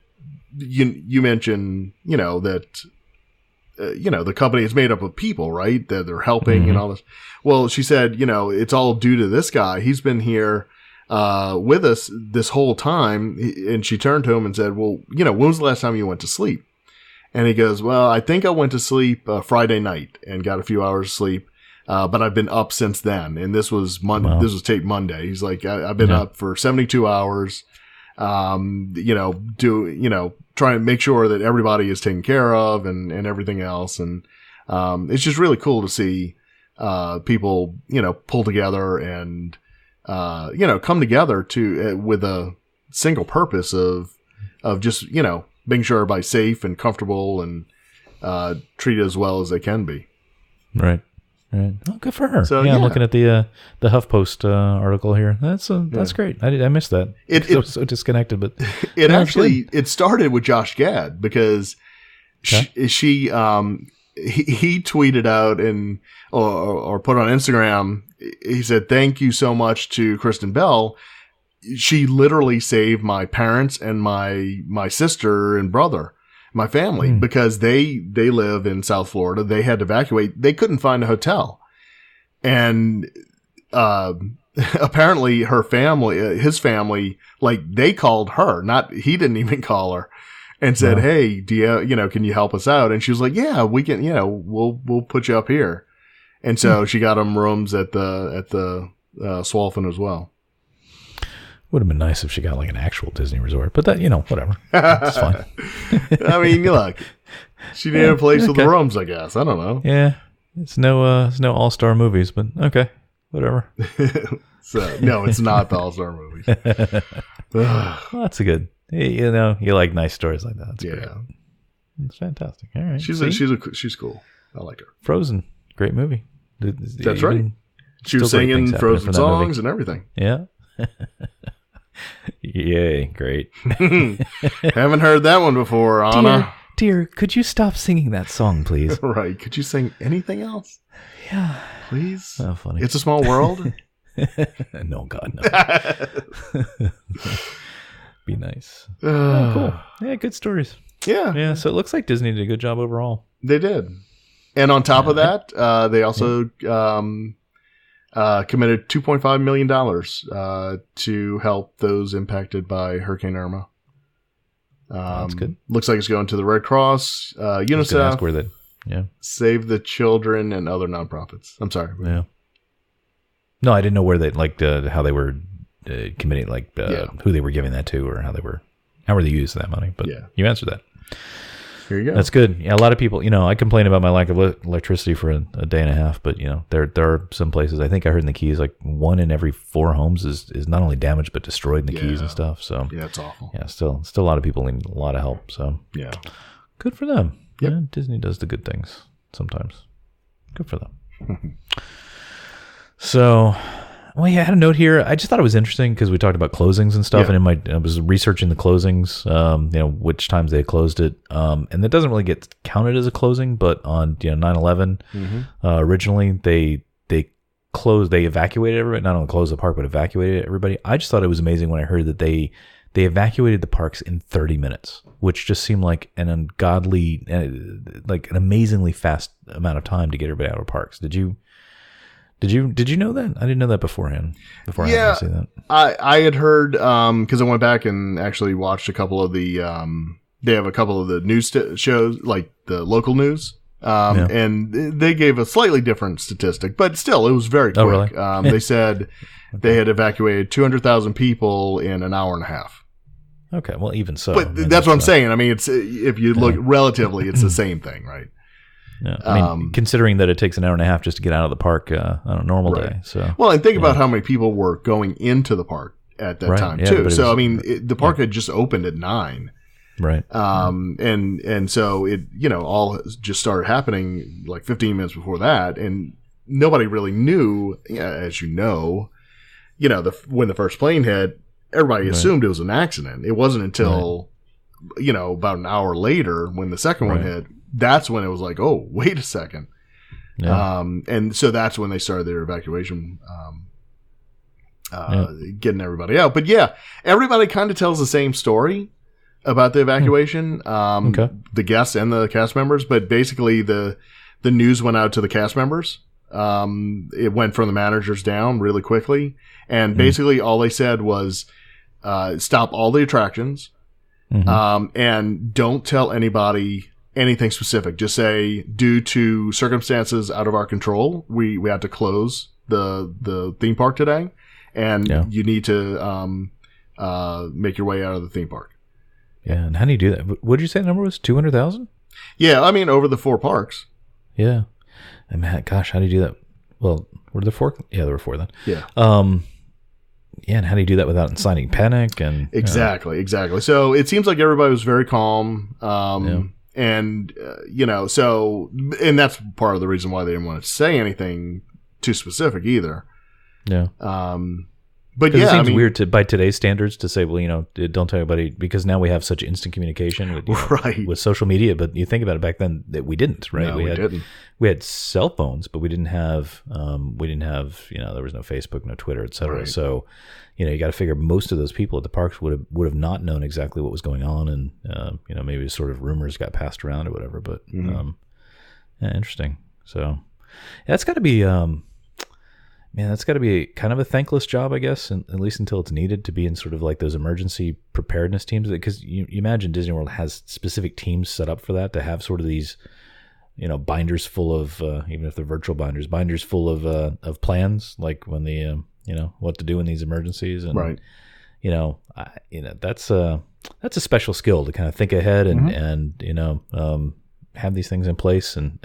you mentioned that the company is made up of people, right? That they're helping and all this. Well, she said, it's all due to this guy. He's been here with us this whole time. And she turned to him and said, well, when was the last time you went to sleep? And he goes, well, I think I went to sleep Friday night and got a few hours of sleep. But I've been up since then. And this was Monday. Wow. This was taped Monday. He's like, I've been up for 72 hours. Trying to make sure that everybody is taken care of and everything else. And, it's just really cool to see, people, pull together and, come together with a single purpose of just, making sure everybody's safe and comfortable and, treated as well as they can be. Right. Right. Oh, good for her. So, I'm looking at the HuffPost article here. That's great. I missed that. It was so disconnected, but it started with Josh Gad because he tweeted out or put on Instagram. He said, "Thank you so much to Kristen Bell. She literally saved my parents and my sister and brother." My family, because they live in South Florida. They had to evacuate. They couldn't find a hotel. And, apparently his family, they called her, he didn't even call her and said, hey, do you, can you help us out? And she was like, yeah, we can, we'll put you up here. And so she got them rooms at the Swalfin as well. Would have been nice if she got an actual Disney resort, but that, whatever. It's fine. I mean, look, she needed a place with the rooms, I guess. I don't know. Yeah. It's no all-star movies, but okay, whatever. So, no, it's not the all-star movies. Well, that's a good, you like nice stories like that. That's great. It's fantastic. All right. She's cool. I like her. Frozen. Great movie. That's right. She was singing Frozen songs and everything. Yeah. Yay, great. Haven't heard that one before, Anna. Dear, could you stop singing that song, please? Right. Could you sing anything else? Yeah. Please? Oh, funny. It's a Small World? No, God, no. Be nice. Cool. Yeah, good stories. Yeah. Yeah, so it looks like Disney did a good job overall. They did. And on top of that, they also committed $2.5 million to help those impacted by Hurricane Irma. That's good. Looks like it's going to the Red Cross, UNICEF, ask where Save the Children, and other nonprofits. I'm sorry. Yeah. No, I didn't know where they how they were committing, who they were giving that to, or how were they using that money. But you answered that. Here you go. That's good. Yeah, a lot of people, I complain about my lack of electricity for a day and a half, but there are some places. I think I heard in the Keys, 1 in every 4 homes is not only damaged but destroyed in the Keys and stuff. So yeah, it's awful. Yeah, still a lot of people need a lot of help. So yeah, good for them. Yep. Yeah, Disney does the good things sometimes. Good for them. So. Well, yeah, I had a note here. I just thought it was interesting because we talked about closings and stuff, and I was researching the closings, which times they had closed it, and that doesn't really get counted as a closing. But on 9/11, originally they evacuated everybody. Not only closed the park, but evacuated everybody. I just thought it was amazing when I heard that they evacuated the parks in 30 minutes, which just seemed like an ungodly, an amazingly fast amount of time to get everybody out of parks. Did you know that? I didn't know that beforehand. I had to see that. I had heard, because I went back and actually watched a couple of the, they have a couple of the news shows, like the local news. And they gave a slightly different statistic, but still it was very quick. Oh, really? They said they had evacuated 200,000 people in an hour and a half. Okay. Well, even so. But that's what I'm saying. I mean, if you look relatively, it's the same thing, right? Yeah, I mean, considering that it takes an hour and a half just to get out of the park on a normal day. So well, and think about how many people were going into the park at that time too. So I mean, the park had just opened at 9, Right. And so it, all just started happening like 15 minutes before that. And nobody really knew, as when the first plane hit, everybody assumed it was an accident. It wasn't until, about an hour later when the second one hit, that's when it was like, oh, wait a second. Yeah. And so that's when they started their evacuation, getting everybody out. But yeah, everybody kind of tells the same story about the evacuation, the guests and the cast members. But basically the news went out to the cast members. It went from the managers down really quickly. And basically all they said was, stop all the attractions, and don't tell anybody anything specific. Just say, due to circumstances out of our control, we had to close the theme park today, and you need to make your way out of the theme park. Yeah, and how do you do that? What did you say the number was? 200,000? Yeah, I mean, over the 4 parks. Yeah. And man, gosh, how do you do that? Well, were there 4? Yeah, there were 4 then. Yeah. Yeah, and how do you do that without inciting panic? And Exactly. So it seems like everybody was very calm. And, so, and that's part of the reason why they didn't want to say anything too specific either. Yeah. But it seems weird by today's standards to say, well, don't tell anybody, because now we have such instant communication with social media. But you think about it, back then that we didn't, right? No, we didn't. We had cell phones, but we didn't have, there was no Facebook, no Twitter, et cetera. Right. So, you got to figure most of those people at the parks would have not known exactly what was going on, and maybe sort of rumors got passed around or whatever. But interesting. So that's got to be. Man, that's got to be kind of a thankless job, I guess, at least until it's needed, to be in sort of like those emergency preparedness teams. Because you imagine Disney World has specific teams set up for that, to have sort of these, binders full of, even if they're virtual binders full of plans, like when the, what to do in these emergencies. And, right. That's a special skill to kind of think ahead and have these things in place and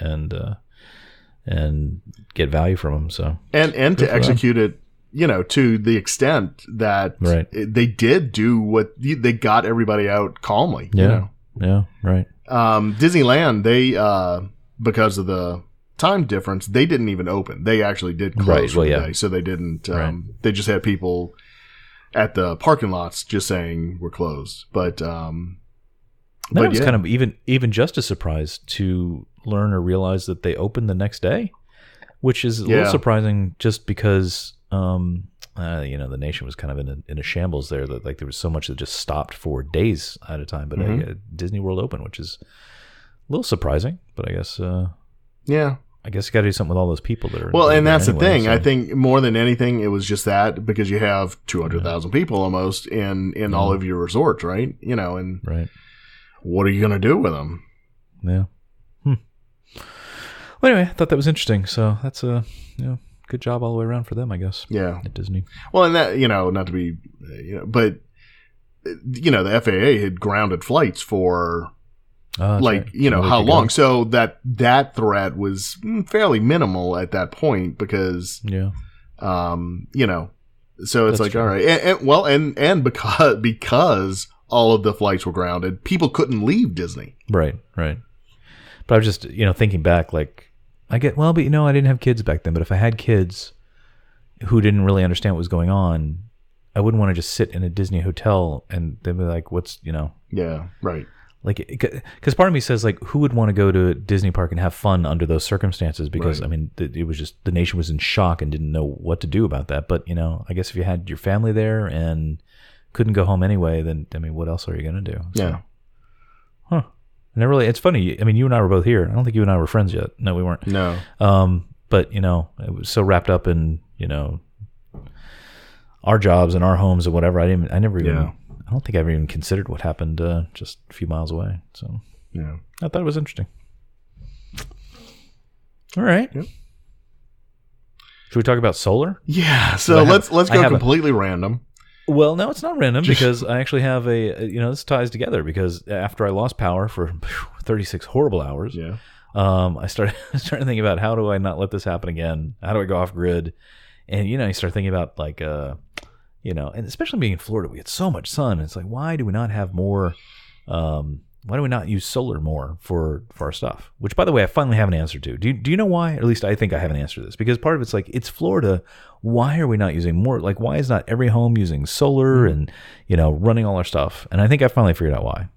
get value from them. So and to execute it, to the extent that they did do what they got everybody out calmly. Yeah, right. Disneyland, they because of the time difference, they didn't even open. They actually did close for the day, so they didn't. They just had people at the parking lots just saying we're closed. But that was kind of even just a surprise to learn or realize that they opened the next day, which is a little surprising, just because the nation was kind of in a shambles there, that like there was so much that just stopped for days at a time. But Disney World opened, which is a little surprising. But I guess I guess you got to do something with all those people that are. Well, and that's the thing. So. I think more than anything, it was just that, because you have 200,000 people almost in all of your resorts, right? And what are you going to do with them? Yeah. Well, anyway, I thought that was interesting. So that's a good job all the way around for them, I guess. Yeah, at Disney. Well, and that not to be, but the FAA had grounded flights for how long? So that threat was fairly minimal at that point, because so it's that's like true. All right, and because all of the flights were grounded, people couldn't leave Disney. Right. But I was just, thinking back, like, I didn't have kids back then, but if I had kids who didn't really understand what was going on, I wouldn't want to just sit in a Disney hotel and they'd be like, what's. Yeah, right. Like, because part of me says, like, who would want to go to a Disney park and have fun under those circumstances? Because, I mean, it was just, the nation was in shock and didn't know what to do about that. But, I guess if you had your family there and couldn't go home anyway, then, I mean, what else are you going to do? So, yeah. Huh. It's funny. I mean, you and I were both here. I don't think you and I were friends yet. No, we weren't. No. But, it was so wrapped up in, our jobs and our homes and whatever. I don't think I ever even considered what happened just a few miles away. So, yeah. I thought it was interesting. All right. Yep. Should we talk about solar? Yeah. So let's go completely random. Well, no, it's not random, because I actually have this ties together, because after I lost power for 36 horrible hours, I started thinking about, how do I not let this happen again? How do I go off grid? And, you start thinking about, like, and especially being in Florida, we get so much sun. It's like, why do we not have more Why do we not use solar more for our stuff? Which, by the way, I finally have an answer to. Do you know why? Or at least I think I have an answer to this. Because part of it's like, it's Florida. Why are we not using more? Like, why is not every home using solar and, running all our stuff? And I think I finally figured out why.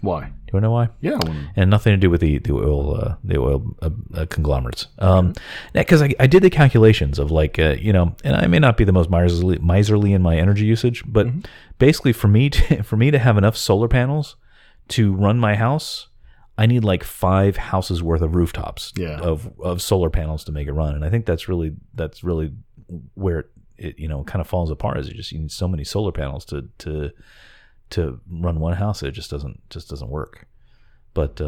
Why? Do you want to know why? Yeah. And nothing to do with the oil conglomerates. Because I did the calculations of like, and I may not be the most miserly in my energy usage, but basically for me to have enough solar panels to run my house, I need like 5 houses worth of rooftops of solar panels to make it run. And I think that's really where it kind of falls apart, is you need so many solar panels to run one house. It just doesn't work. But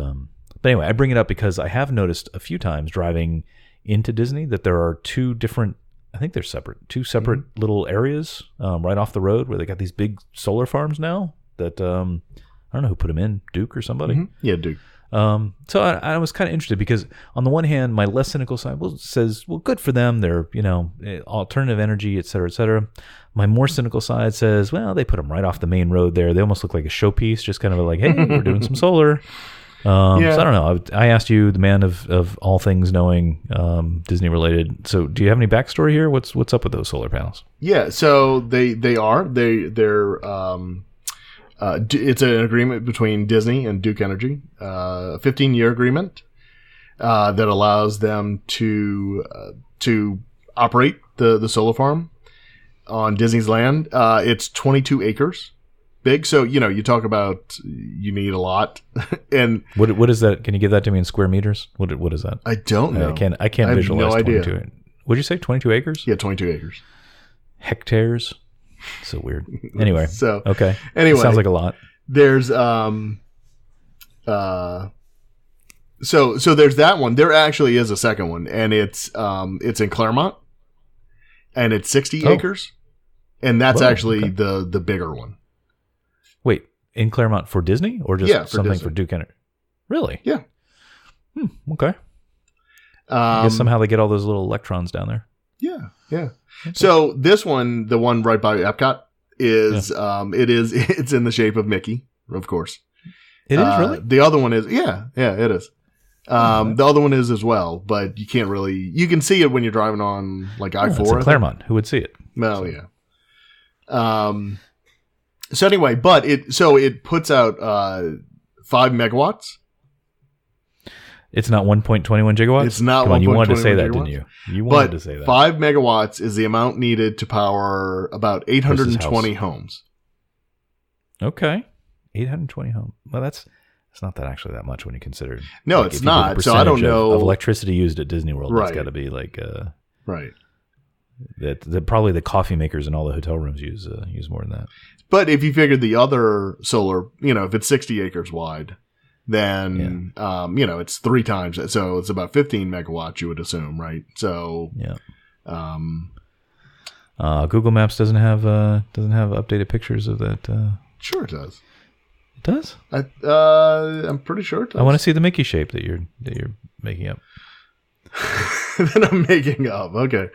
anyway, I bring it up because I have noticed a few times driving into Disney that there are 2 separate little areas right off the road where they got these big solar farms now that I don't know who put them in, Duke or somebody. Mm-hmm. Yeah, Duke. So I was kind of interested because on the one hand, my less cynical side says, good for them. They're, alternative energy, et cetera, et cetera. My more cynical side says, well, they put them right off the main road there. They almost look like a showpiece, just kind of like, hey, we're doing some solar. So I don't know. I asked you, the man of all things knowing Disney related. So do you have any backstory here? What's up with those solar panels? Yeah, so they're it's an agreement between Disney and Duke Energy, a 15-year agreement that allows them to operate the solar farm on Disney's land. It's 22 acres big, so you talk about you need a lot. And what is that? Can you give that to me in square meters? What is that? I don't know. I can't visualize. No idea. 22. Would you say 22 acres? Yeah, 22 acres. Hectares. So weird. Anyway. Okay. Anyway, sounds like a lot. There's so there's that one. There actually is a second one, and it's in Claremont, and it's 60 acres, and that's actually the bigger one. Wait, in Claremont for Disney or just something Disney. For Duke Energy? Really? Yeah. Okay. I guess somehow they get all those little electrons down there. Yeah. Okay. So this one, the one right by Epcot, is it's in the shape of Mickey, of course. It is really? The other one is it is. The other one is as well, but you can't really. You can see it when you're driving on like I-4. It's in Claremont. Who would see it? Well, yeah. So anyway, but it puts out 5 megawatts. It's not 1.21 gigawatts? It's not 1.21 Come on, you wanted to say gigawatts. that, didn't you? You wanted to say that. 5 megawatts is the amount needed to power about 820 homes. Okay. 820 homes. Well, it's not actually that much when you consider. No, it's not. So I don't know. Of electricity used at Disney World, right. It's got to be like. Right. That probably the coffee makers in all the hotel rooms use more than that. But if you figured the other solar, if it's 60 acres wide, then it's 3 times that. So it's about 15 megawatts, you would assume, right? So yeah. Google Maps doesn't have updated pictures of that. Sure, it does. It does? I'm pretty sure it does. I want to see the Mickey shape that you're making up. That I'm making up. Okay.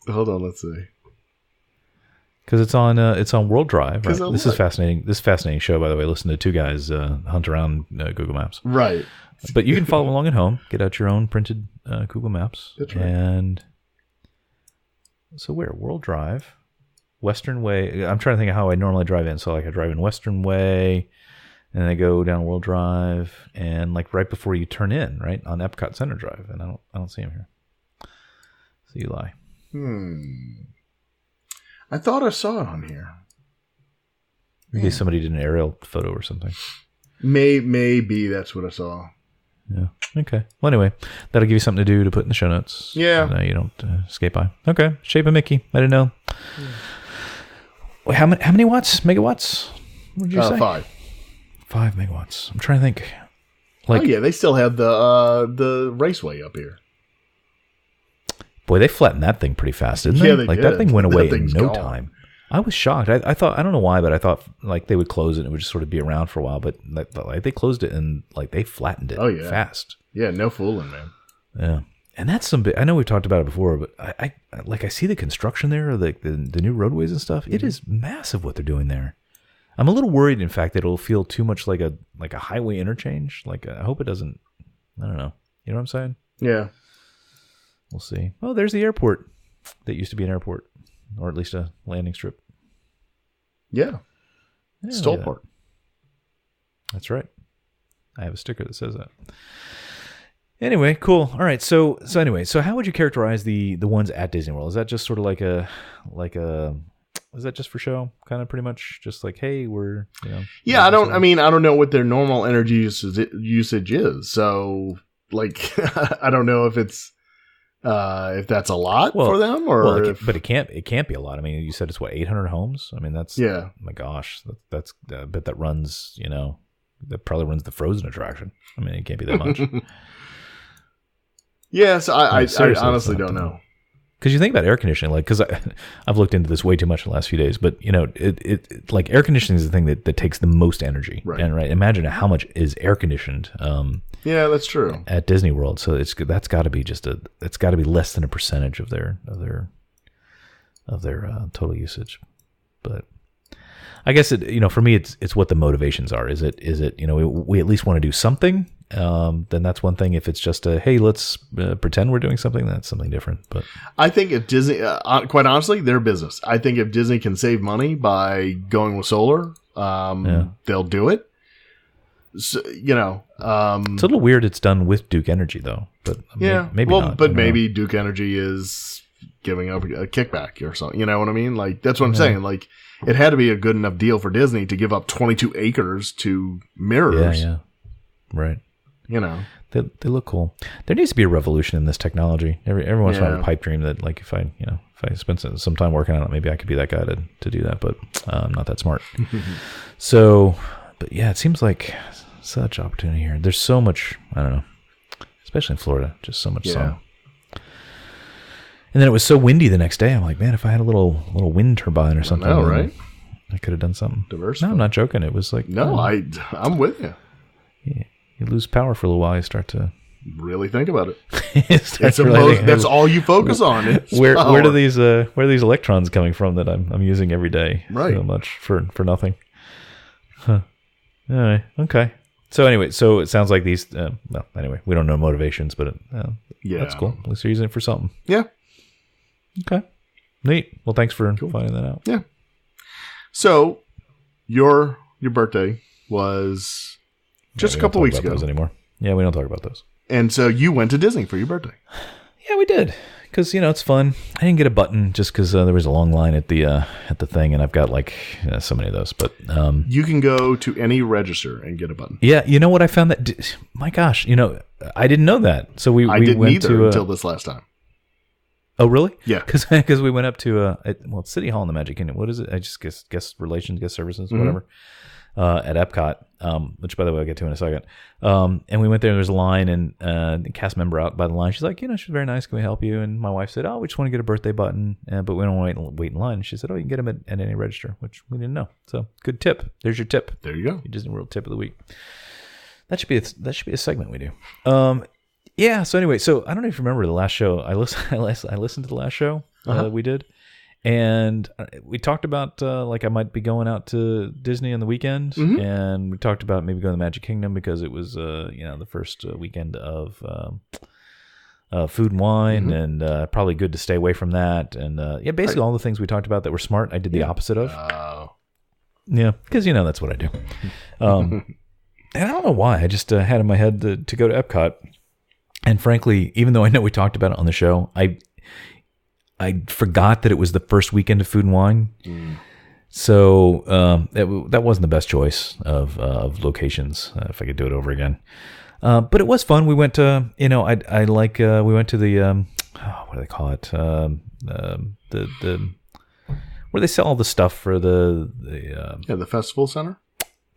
Hold on, let's see. Because it's on World Drive. Right? This is fascinating. This is a fascinating show, by the way. Listen to 2 guys hunt around Google Maps. Right. But you can follow along at home. Get out your own printed Google Maps. That's right. And so where? World Drive, Western Way. I'm trying to think of how I normally drive in. So like I drive in Western Way, and then I go down World Drive, and like right before you turn in, right on Epcot Center Drive, and I don't see him here. So you lie. I thought I saw it on here. Maybe somebody did an aerial photo or something. Maybe that's what I saw. Yeah. Okay. Well, anyway, that'll give you something to do to put in the show notes. Yeah. So you don't escape by. Okay. Shape of Mickey. I didn't know. Yeah. Wait, how many watts? Megawatts? What did you say? 5. 5 megawatts. I'm trying to think. Like, oh yeah, they still have the raceway up here. Boy, they flattened that thing pretty fast, didn't they? Yeah, they like did. That thing went away in no gone. time. I was shocked. I thought, I don't know why, but I thought like they would close it and it would just sort of be around for a while. But like they closed it and like they flattened it fast. Yeah, no fooling, man. Yeah, and that's some big. I know we've talked about it before, but I see the construction there, the new roadways and stuff. It is massive what they're doing there. I'm a little worried, in fact, that it'll feel too much like a highway interchange. Like, I hope it doesn't. I don't know. You know what I'm saying? Yeah. We'll see. Oh, there's the airport that used to be an airport, or at least a landing strip. Yeah. Stolport. That's right. I have a sticker that says that. Anyway, cool. All right. So how would you characterize the ones at Disney World? Is that just sort of like a is that just for show? Kind of pretty much just like, hey, we're, Yeah, I don't know what their normal energy usage is. So like, I don't know if it's, if that's a lot for them or, but it can't be a lot. I mean, you said it's what, 800 homes? I mean, that's, yeah, oh my gosh, that's, I bet that runs, that probably runs the Frozen attraction. I mean, it can't be that much. Yes, I honestly don't know. Because you think about air conditioning, like, because I've looked into this way too much in the last few days, but it like air conditioning is the thing that takes the most energy, right? And imagine how much is air conditioned. Yeah, that's true. At Disney World, so that's got to be it's got to be less than a percentage of their total usage. But I guess for me, it's what the motivations are. Is it we at least want to do something. Then that's one thing. If it's just hey, let's pretend we're doing something, that's something different. But I think if Disney, quite honestly, their business. I think if Disney can save money by going with solar, they'll do it. So, it's a little weird. It's done with Duke Energy though, but maybe not. But maybe Duke Energy is giving up a kickback or something. You know what I mean? Like that's what I'm saying. Like it had to be a good enough deal for Disney to give up 22 acres to mirrors. Yeah, right. They look cool. There needs to be a revolution in this technology. Every once in a while, I have a pipe dream that, like, if I spend some time working on it, maybe I could be that guy to do that. But I'm not that smart. So, but yeah, it seems like such opportunity here. There's so much. I don't know, especially in Florida, just so much sun. And then it was so windy the next day. I'm like, man, if I had a little wind turbine or something, right? I could have done something. Diversify. No, I'm not joking. It was like, I'm with you. Yeah. You lose power for a little while. You start to really think about it. That's all you focus on. Where are these electrons coming from that I'm using every day? Right. So much for nothing. Huh. All right. Okay. So anyway, it sounds like these. We don't know motivations, but that's cool. At least they're using it for something. Yeah. Okay. Neat. Well, thanks for finding that out. Yeah. So your birthday was just a couple weeks ago. Those anymore. Yeah, we don't talk about those. And so you went to Disney for your birthday. Yeah, we did. Because, it's fun. I didn't get a button just because there was a long line at the thing, and I've got so many of those. But you can go to any register and get a button. Yeah, you know what I found that? My gosh, I didn't know that. So we didn't went either to until this last time. Oh, really? Yeah. Because we went up to it's City Hall in the Magic Kingdom. What is it? I just guest relations, guest services, whatever. At Epcot, which, by the way, I'll get to in a second. And we went there, and there's a line, and the cast member out by the line, she's like, she's very nice. Can we help you? And my wife said, we just want to get a birthday button, but we don't want to wait in line. And she said, you can get them at any register, which we didn't know. So good tip. There's your tip. There you go. Your Disney World tip of the week. That should be a segment we do. Yeah. So anyway, I don't know if you remember the last show. I listened to the last show we did. And we talked about I might be going out to Disney on the weekend, and we talked about maybe going to the Magic Kingdom because it was the first weekend of Food and Wine, and probably good to stay away from that. And basically all the things we talked about that were smart, I did the opposite of. Yeah, because that's what I do. And I don't know why. I just had in my head to go to Epcot, and frankly, even though I know we talked about it on the show, I forgot that it was the first weekend of Food and Wine. So that wasn't the best choice of locations if I could do it over again. But it was fun. We went to, we went to the, what do they call it? The where they sell all the stuff for the festival center.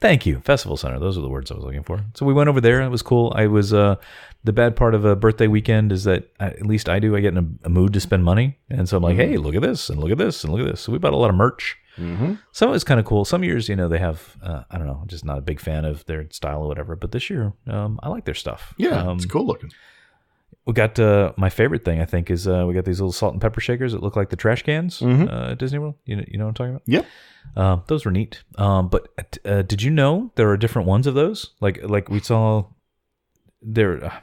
Thank you. Festival Center. Those are the words I was looking for. So we went over there. It was cool. I was the bad part of a birthday weekend is that at least I get in a mood to spend money. And so I'm like, hey, look at this and look at this and look at this. So we bought a lot of merch. Some of it's kind of cool. Some years, they have, I don't know, I'm just not a big fan of their style or whatever. But this year, I like their stuff. Yeah, it's cool looking. we got my favorite thing. I think is we got these little salt and pepper shakers that look like the trash cans at Disney World. You know what I'm talking about? Yep. Those were neat. But did you know there are different ones of those? Like we saw there.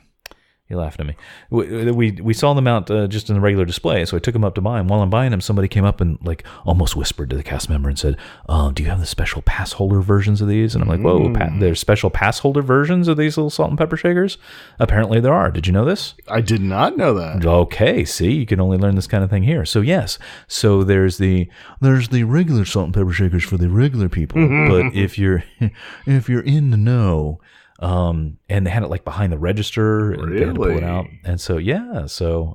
You're laughing at me. We saw them out just in the regular display, so I took them up to buy them. While I'm buying them, somebody came up and like almost whispered to the cast member and said, "Do you have the special pass holder versions of these?" And I'm like, "Whoa, there's special pass holder versions of these little salt and pepper shakers?" Apparently there are. Did you know this? I did not know that. Okay, see, you can only learn this kind of thing here. So yes, so there's the regular salt and pepper shakers for the regular people, but if you're in the know. And they had it like behind the register and they had to pull it out. And so, so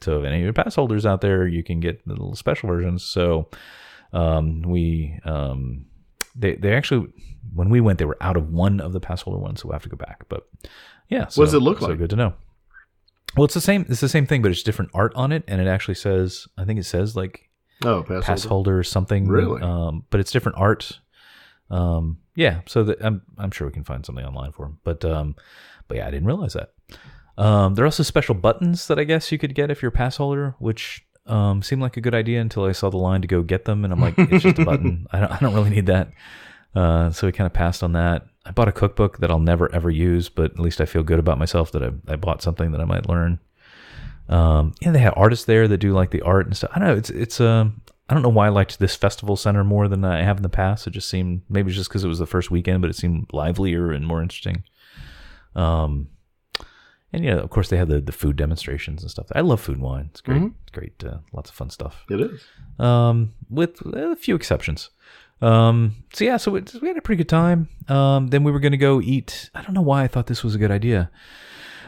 if any of your pass holders out there, you can get the little special versions. So, they actually, when we went, they were out of one of the pass holder ones. So we'll have to go back, but yeah. So, what does it look like? So good to know. Well, it's the same thing, but it's different art on it. And it actually says, I think it says like, pass holder or something. Really? But it's different art. So I'm sure we can find something online for them, but yeah, I didn't realize that. There are also special buttons that I guess you could get if you're a pass holder, which seemed like a good idea until I saw the line to go get them, and I'm like, it's just a button. I don't really need that. So we kind of passed on that. I bought a cookbook that I'll never ever use, but at least I feel good about myself that I bought something that I might learn. They had artists there that do like the art and stuff. I don't know. It's I don't know why I liked this festival center more than I have in the past. It just seemed, maybe it's just because it was the first weekend, but it seemed livelier and more interesting. And of course they had the food demonstrations and stuff. I love food and wine. It's great. It's great. Lots of fun stuff. It is. With a few exceptions. So we had a pretty good time. Then we were going to go eat. I don't know why I thought this was a good idea.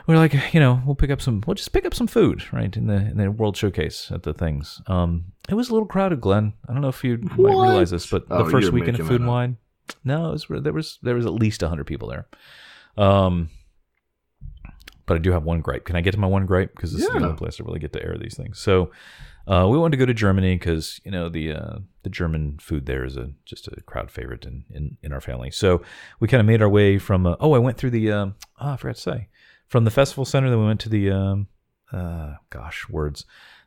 We're like, we'll just pick up some food, right, in the World Showcase at the things. It was a little crowded, Glenn. I don't know if you might realize this, but the first weekend of Food and Wine, no, there was at least 100 people there. But I do have one gripe. Can I get to my one gripe? Because this is the only place I really get to air these things. So we wanted to go to Germany because the German food there is just a crowd favorite in our family. So we kind of made our way from. I went through the. I forgot to say. From the festival center, then we went to the,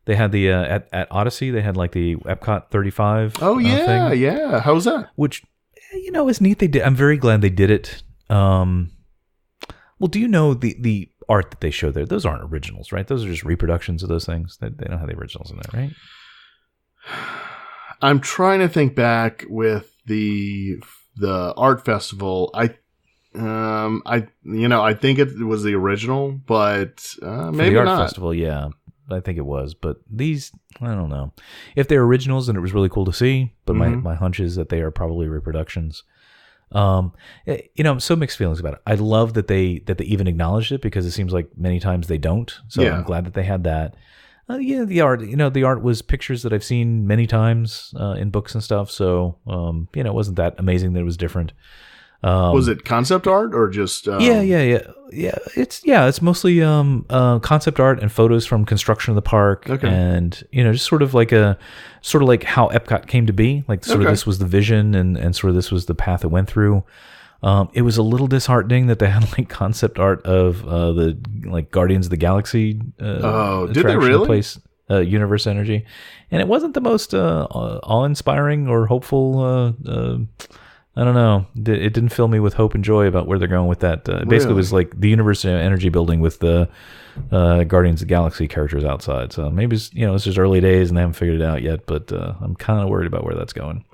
They had the, at Odyssey, they had like the Epcot 35 Oh, yeah, thing, yeah. How was that? Which, is neat. They did. I'm very glad they did it. Well, do you know the art that they show there? Those aren't originals, right? Those are just reproductions of those things. They don't have the originals in there, right? I'm trying to think back with the art festival. I think it was the original, but maybe the art not. Festival, yeah, I think it was. But these, I don't know. If they're originals, then it was really cool to see. But my hunch is that they are probably reproductions. So mixed feelings about it. I love that they even acknowledged it because it seems like many times they don't. So I'm glad that they had that. The art, the art was pictures that I've seen many times in books and stuff. So it wasn't that amazing that it was different. Was it concept art or just? Yeah. It's mostly concept art and photos from construction of the park, and just sort of like how Epcot came to be. Like sort of this was the vision, and sort of this was the path it went through. It was a little disheartening that they had like concept art of the like Guardians of the Galaxy. Did they really? Place, Universe Energy, and it wasn't the most awe-inspiring or hopeful. I don't know. It didn't fill me with hope and joy about where they're going with that. Basically, it was like the Universe Energy building with the Guardians of the Galaxy characters outside. So maybe it's just early days and they haven't figured it out yet. But I'm kind of worried about where that's going.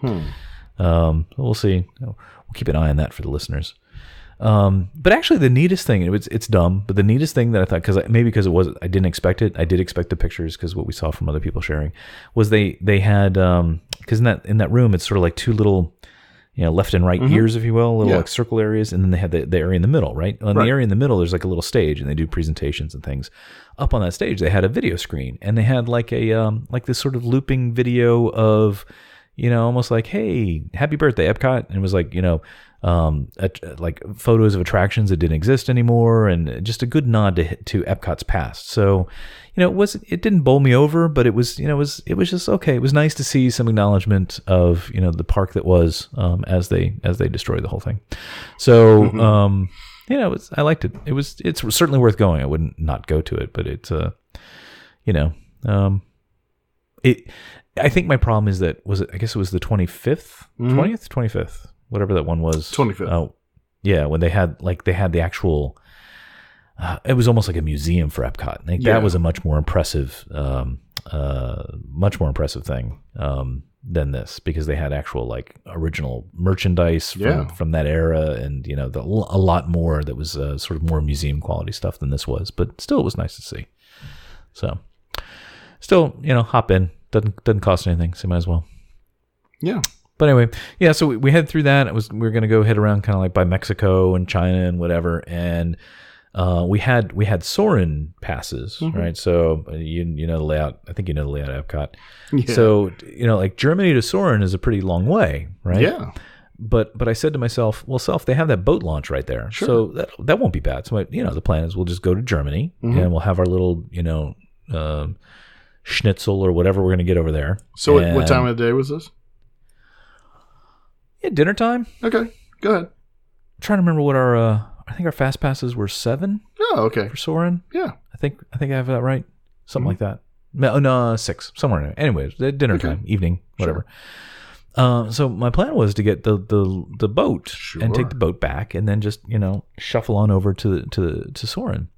We'll see. We'll keep an eye on that for the listeners. But actually, the neatest thing, it's dumb, but the neatest thing that I thought, because it was, I didn't expect it. I did expect the pictures because what we saw from other people sharing was they had because in that room it's sort of like two little. Left and right ears, if you will, little like circle areas, and then they had the area in the middle, right? On the area in the middle, there's like a little stage, and they do presentations and things. Up on that stage, they had a video screen, and they had like a like this sort of looping video of, almost like, hey, happy birthday, Epcot, and it was like, like photos of attractions that didn't exist anymore, and just a good nod to Epcot's past. So, it didn't bowl me over, but it was just okay. It was nice to see some acknowledgement of the park that was as they destroyed the whole thing. So I liked it. It's certainly worth going. I wouldn't not go to it, but it's I think my problem is that I guess it was the 25th, 20th, 25th, whatever that one was. 25th. Oh, yeah, when they had the actual. It was almost like a museum for Epcot. Like that was a much more impressive thing than this, because they had actual like original merchandise from that era, and a lot more that was sort of more museum quality stuff than this was. But still, it was nice to see. So, still, hop in. Doesn't cost anything, so might as well. Yeah. But anyway, yeah. So we head through that. We were gonna go head around kind of like by Mexico and China and whatever, and. We had Soarin' passes, right? So you know the layout. I think you know the layout of Epcot. Yeah. So like Germany to Soarin' is a pretty long way, right? Yeah. But I said to myself, well, they have that boat launch right there, so that won't be bad. So the plan is we'll just go to Germany and we'll have our little schnitzel or whatever we're gonna get over there. So what time of the day was this? Yeah, dinner time. Okay, go ahead. I'm trying to remember what I think our fast passes were 7. Oh, okay. For Soarin'. Yeah. I think I have that right. Something like that. No, 6. Somewhere in there. Anyways, dinner time, evening, whatever. Sure. So my plan was to get the boat and take the boat back, and then just shuffle on over to Soarin'.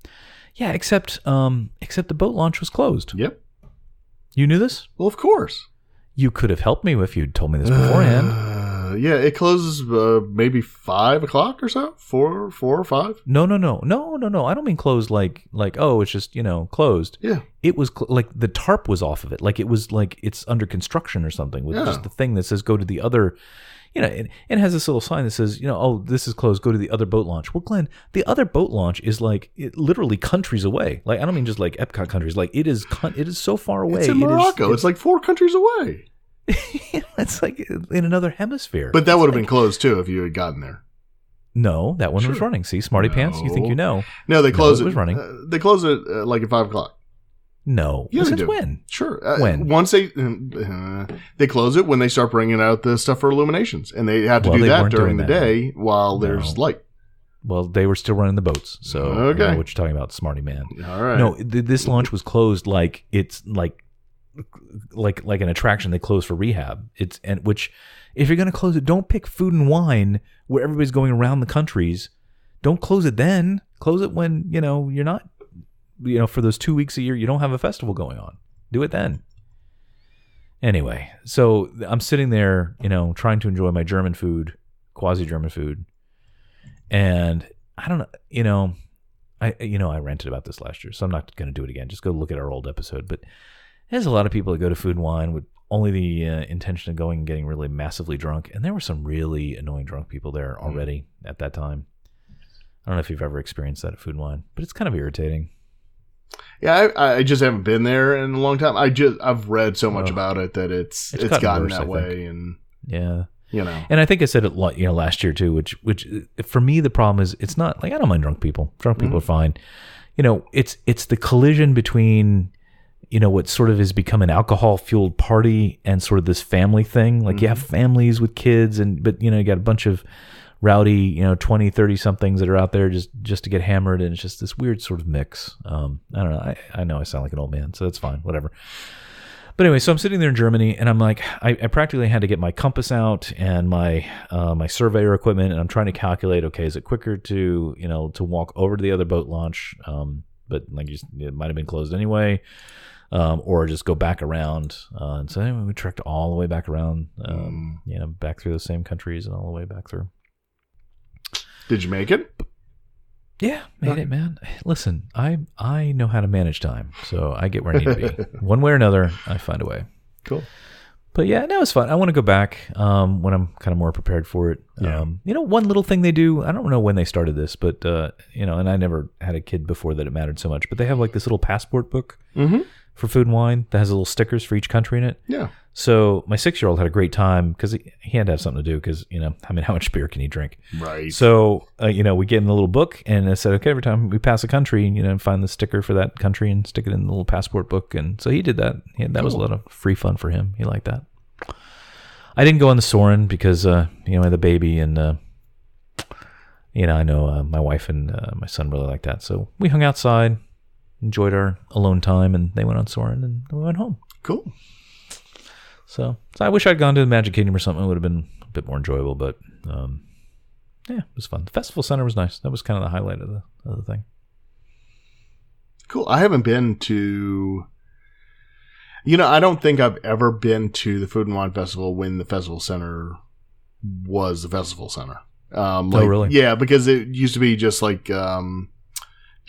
Yeah, except the boat launch was closed. Yep. You knew this? Well, of course. You could have helped me if you'd told me this beforehand. Yeah, it closes maybe 5 o'clock or so. 4 or 5. No. I don't mean closed like oh, it's just closed. Yeah, it was like the tarp was off of it. Like it was like it's under construction or something with just the thing that says go to the other. It has this little sign that says oh, this is closed. Go to the other boat launch. Well, Glenn, the other boat launch is like literally countries away. Like I don't mean just like Epcot countries. Like it is so far away. It's in Morocco. It's like 4 countries away. It's like in another hemisphere. But that would have been closed too if you had gotten there. No, that one was running. See, smarty pants. You think you know? No, they closed it. Was running. They closed it like at 5 o'clock. No, yeah, since when? Sure. When? Once they close it when they start bringing out the stuff for illuminations, and they have to do that during the day while there's light. Well, they were still running the boats, so I don't know what you're talking about, smarty man. All right. No, this launch was closed like it's like an attraction they close for rehab. Which if you're going to close it, don't pick Food and Wine where everybody's going around the countries. Don't close it then. Close it when you're not for those 2 weeks a year you don't have a festival going on. Do it then. Anyway, so I'm sitting there trying to enjoy my German food, quasi-German food, and I don't know I ranted about this last year, so I'm not going to do it again. Just go look at our old episode. But there's a lot of people that go to Food and Wine with only the intention of going and getting really massively drunk. And there were some really annoying drunk people there already at that time. I don't know if you've ever experienced that at Food and Wine, but it's kind of irritating. Yeah, I just haven't been there in a long time. I've read so much about it that it's gotten worse, that way. And yeah. And I think I said it last year too, which for me the problem is it's not like I don't mind drunk people. Drunk people are fine. It's the collision between what sort of has become an alcohol-fueled party and sort of this family thing. Like you have families with kids, but you got a bunch of rowdy, 20, 30-somethings that are out there just to get hammered, and it's just this weird sort of mix. I don't know. I know I sound like an old man, so that's fine. Whatever. But anyway, so I'm sitting there in Germany, and I'm like, I practically had to get my compass out and my surveyor equipment, and I'm trying to calculate, okay, is it quicker to walk over to the other boat launch, but like it might have been closed anyway, or just go back around. And so anyway, we trekked all the way back around, back through the same countries and all the way back through. Did you make it? Yeah, made it, man. Listen, I know how to manage time, so I get where I need to be. One way or another, I find a way. Cool. But yeah, no, it's fun. I want to go back when I'm kind of more prepared for it. Yeah. One little thing they do, I don't know when they started this, but, and I never had a kid before that it mattered so much, but they have like this little passport book for Food and Wine that has little stickers for each country in it. Yeah. So my 6-year-old had a great time because he had to have something to do because, how much beer can he drink? Right. So, we gave him the little book and I said, okay, every time we pass a country, find the sticker for that country and stick it in the little passport book. And so he did that. That was a lot of free fun for him. He liked that. I didn't go on the Soarin' because, I had the baby and, I know my wife and my son really like that. So we hung outside, enjoyed our alone time, and they went on Soarin', and we went home. Cool. So I wish I'd gone to the Magic Kingdom or something. It would have been a bit more enjoyable, but yeah, it was fun. The festival center was nice. That was kind of the highlight of the thing. Cool. I haven't been to... I don't think I've ever been to the Food and Wine Festival when the festival center was the festival center. Oh, really? Yeah, because it used to be just like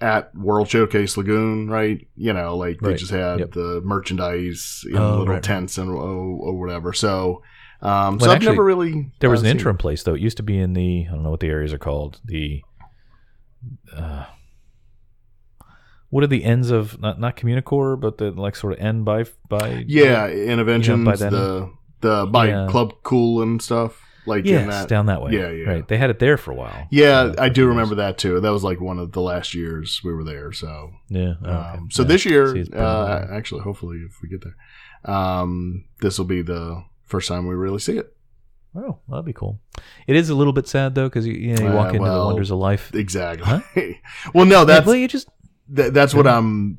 at World Showcase Lagoon, right? They just had the merchandise in little tents and or whatever. So, I've never really... There was an interim place, though. It used to be in the... I don't know what the areas are called. The... what are the ends of... Not Communicore, but the sort of end by yeah, Interventions, by Club Cool and stuff. Yes, down that way. Yeah. Right. They had it there for a while. Yeah, I do remember that too. That was one of the last years we were there. So yeah. Okay. So this year, actually, hopefully, if we get there, this will be the first time we really see it. Oh, well, that'd be cool. It is a little bit sad though, because you walk into the wonders of life. Exactly. Huh? Well, no, that's that's what I'm.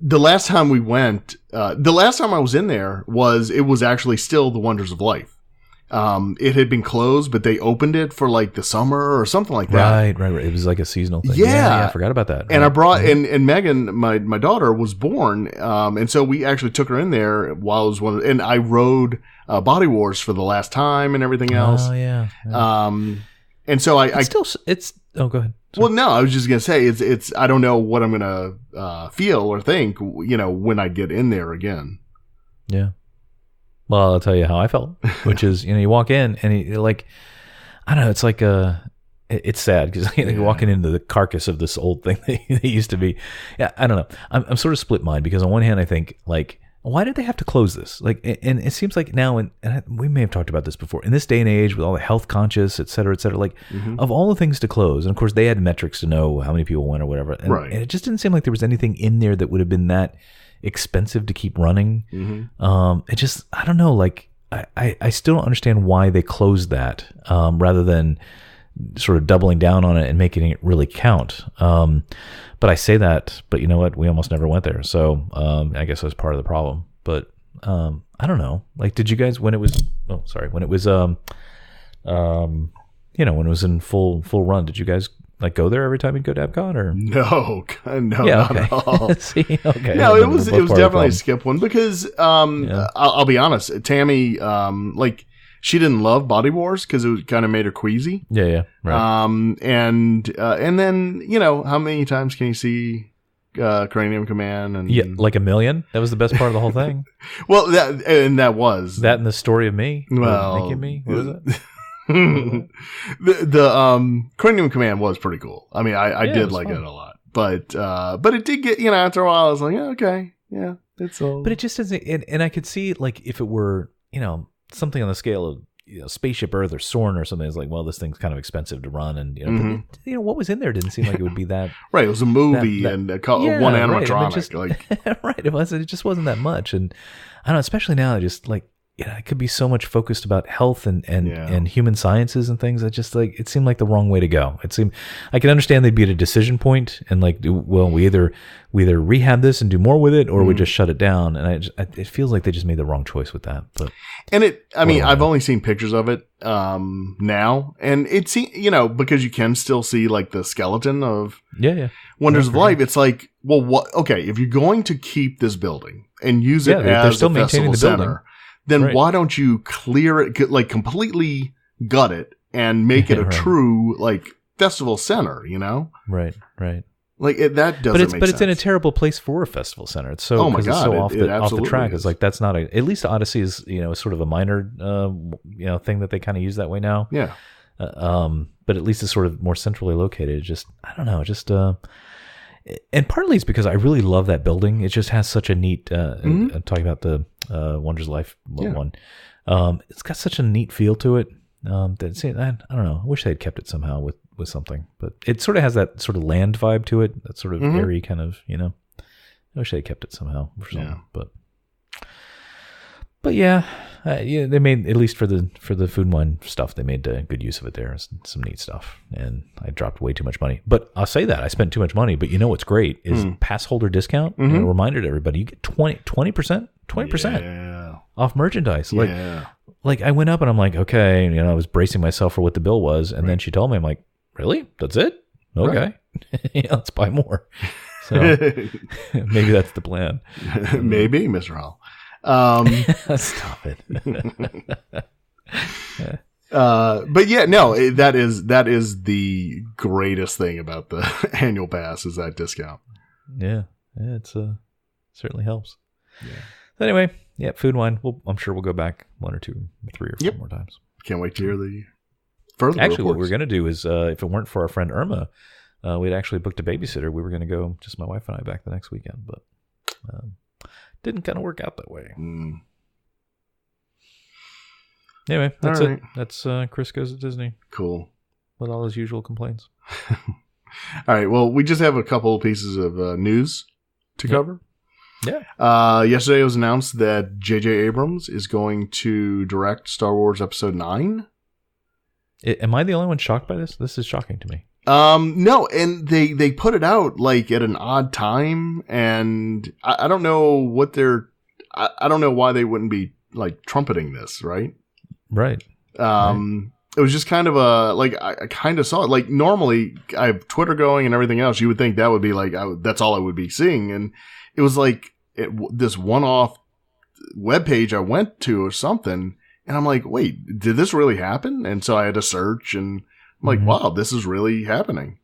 The last time we went, the last time I was in there it was actually still the Wonders of Life. It had been closed, but they opened it for the summer or something like that. Right. It was like a seasonal thing. Yeah, I forgot about that. And I brought and Megan, my daughter, was born, and so we actually took her in there while it was and I rode Body Wars for the last time and everything else. Oh yeah. And so I oh, go ahead. Sorry. Well, no, I was just gonna say it's I don't know what I'm gonna feel or think when I get in there again. Yeah. Well, I'll tell you how I felt, which is, you walk in and I don't know, it's it's sad because you're walking into the carcass of this old thing that used to be. Yeah, I don't know. I'm sort of split mind because on one hand I think why did they have to close this? And it seems like now, and we may have talked about this before, in this day and age with all the health conscious, et cetera, of all the things to close, and of course they had metrics to know how many people went or whatever, and it just didn't seem like there was anything in there that would have been that expensive to keep running. It just, I don't know, I still don't understand why they closed that rather than sort of doubling down on it and making it really count. But I say that, but you know what? We almost never went there. So I guess that's part of the problem. But I don't know. Did you guys, when it was when it was in full run, did you guys go there every time you'd go to Epcot or no, yeah, not at all. See, okay. No, it was definitely a skip one because I'll be honest, Tammy she didn't love Body Wars because it kind of made her queasy. Yeah, right. And then how many times can you see Cranium Command? And like a million. That was the best part of the whole thing. Well, that was that and the story of me. Well, making me. What was it? the Cranium Command was pretty cool. I mean, I did like it a lot, but it did get after a while I was like, okay, yeah, it's all. But it just doesn't. And I could see if it were something on the scale of Spaceship Earth or Soarin' or something. It's well, this thing's kind of expensive to run, and but what was in there didn't seem like it would be that. Right, it was a movie and one animatronic. Right, it was. It just wasn't that much, and I don't know. Especially now, I just it could be so much focused about health and human sciences and things. I just it seemed like the wrong way to go. It seemed I can understand they'd be at a decision point and we either rehab this and do more with it or we just shut it down. And it feels like they just made the wrong choice with that. But I've only seen pictures of it now, and it because you can still see the skeleton of Wonders of Life. It's what? Okay, if you're going to keep this building and use it as a festival center. Then why don't you clear it, completely gut it and make it a true, festival center, Right. That doesn't make sense. But it's in a terrible place for a festival center. It's so, it's so off the track. Is. It's that's not at least Odyssey is, sort of a minor, thing that they kind of use that way now. Yeah. But at least it's sort of more centrally located. Just, I don't know, and partly it's because I really love that building. It just has such a neat, talking about the Wonders of Life one. It's got such a neat feel to it. I don't know. I wish they had kept it somehow with something, but it sort of has that sort of land vibe to it. That sort of airy kind of, I wish they had kept it somehow or something, but But yeah, they made, at least for the food and wine stuff, they made good use of it there. Some neat stuff, and I dropped way too much money. But I'll say that I spent too much money. But you know what's great is pass holder discount. And a reminder to everybody: you get 20% off merchandise. Like I went up and I'm like, okay, I was bracing myself for what the bill was, and then she told me, I'm like, really? That's it? Okay, let's buy more. So maybe that's the plan. Maybe, Mr. Hall. Stop it. But yeah, no, that is the greatest thing about the annual pass is that discount. Yeah, it's certainly helps. Yeah. So anyway, food and wine. I'm sure we'll go back 1 or 2, 3 or 4 more times. Can't wait to hear the further. Actually, reports. what we're gonna do is, if it weren't for our friend Irma, we'd actually booked a babysitter. We were gonna go, just my wife and I, back the next weekend, but. Didn't kind of work out that way. Anyway, that's it. That's Chris Goes to Disney. Cool. With all his usual complaints. All right. Well, we just have a couple of pieces of news to cover. Yeah. Yesterday it was announced that J.J. Abrams is going to direct Star Wars Episode 9. Am I the only one shocked by this? This is shocking to me. No, and they put it out like at an odd time, and I don't know what I don't know why they wouldn't be like trumpeting this, right? Right. It was just kind of I kind of saw it. Like normally I have Twitter going and everything else. You would think that would be like, that's all I would be seeing. And it was like this one-off webpage I went to or something. And I'm like, wait, did this really happen? And so I had to search, and I'm like, wow, this is really happening.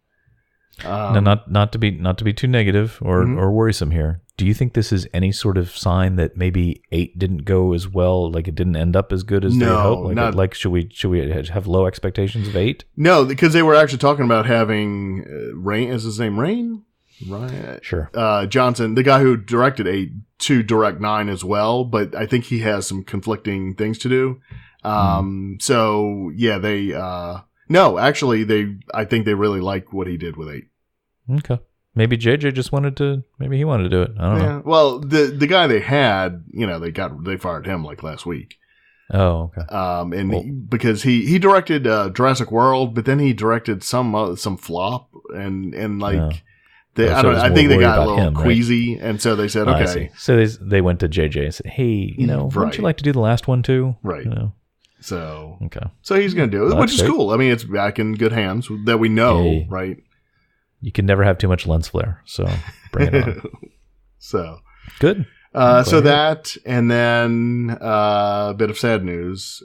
Now, not to be too negative or worrisome here. Do you think this is any sort of sign that maybe 8 didn't go as well? Like it didn't end up as good as they hoped? Like should we have low expectations of 8? No, because they were actually talking about having Rain. Is his name Rain? Right. Sure. Johnson, the guy who directed 8, to direct 9 as well, but I think he has some conflicting things to do. So yeah, they no, actually I think they really like what he did with 8. Okay. Maybe JJ just wanted to. Maybe he wanted to do it. I don't know. Well, the guy they had, they fired him like last week. Oh, okay. Because he directed Jurassic World, but then he directed some flop and like. Yeah. I think they got a little queasy, right? And so they said, okay. So they went to JJ and said, hey, wouldn't you like to do the last one too? Right. So okay. So he's going to do it, which is cool. I mean, it's back in good hands that we know, right? You can never have too much lens flare, so bring it on. So good. So that, and then a bit of sad news.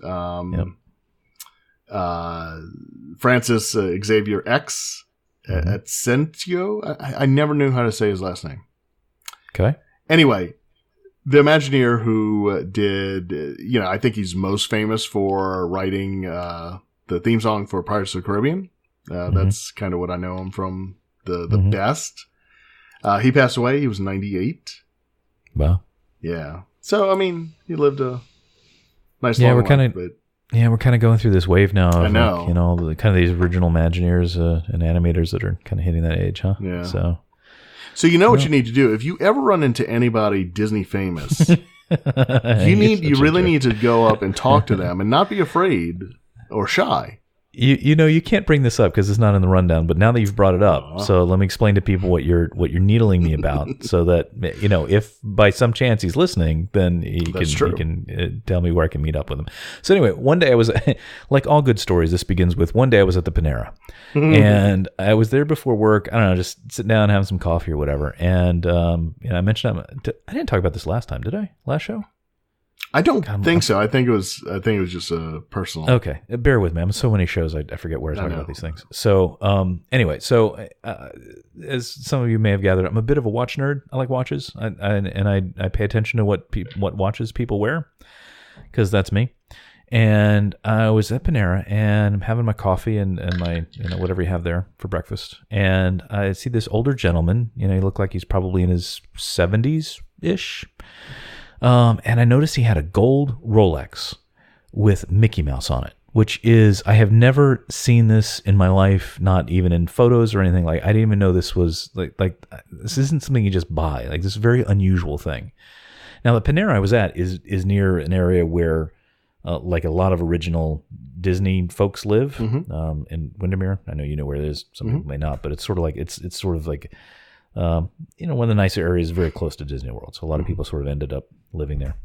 Francis Xavier X. At Centio, I never knew how to say his last name. Okay. Anyway, the Imagineer who did, I think he's most famous for writing the theme song for Pirates of the Caribbean. That's kind of what I know him from the best. He passed away. He was 98. Wow. Yeah. So, I mean, he lived a nice long life. We're kind of going through this wave now. I know. Like, kind of these original Imagineers and animators that are kind of hitting that age, huh? Yeah. So you know what you need to do? If you ever run into anybody Disney famous, you really need to go up and talk to them and not be afraid or shy. You can't bring this up because it's not in the rundown, but now that you've brought it up, so let me explain to people what you're needling me about, so that if by some chance he's listening, then he can tell me where I can meet up with him. So anyway, one day I was like all good stories. This begins with one day I was at the Panera, and I was there before work. I don't know, just sitting down having some coffee or whatever, and I mentioned I didn't talk about this last time, did I? Last show? I don't think so. I think it was just a personal. Okay, bear with me. I'm on so many shows, I forget where I talk about these things. So, anyway, as some of you may have gathered, I'm a bit of a watch nerd. I like watches, and I pay attention to what watches people wear, because that's me. And I was at Panera, and I'm having my coffee and my whatever you have there for breakfast, and I see this older gentleman. He looked like he's probably in his 70s ish. And I noticed he had a gold Rolex with Mickey Mouse on it, which is, I have never seen this in my life, not even in photos or anything. Like, I didn't even know this was like this isn't something you just buy. Like, this is a very unusual thing. Now, the Panera I was at is near an area where, like a lot of original Disney folks live in Windermere. I know you know where it is. Some people may not, but it's sort of like it's sort of like one of the nicer areas, very close to Disney World. So a lot of people sort of ended up living there.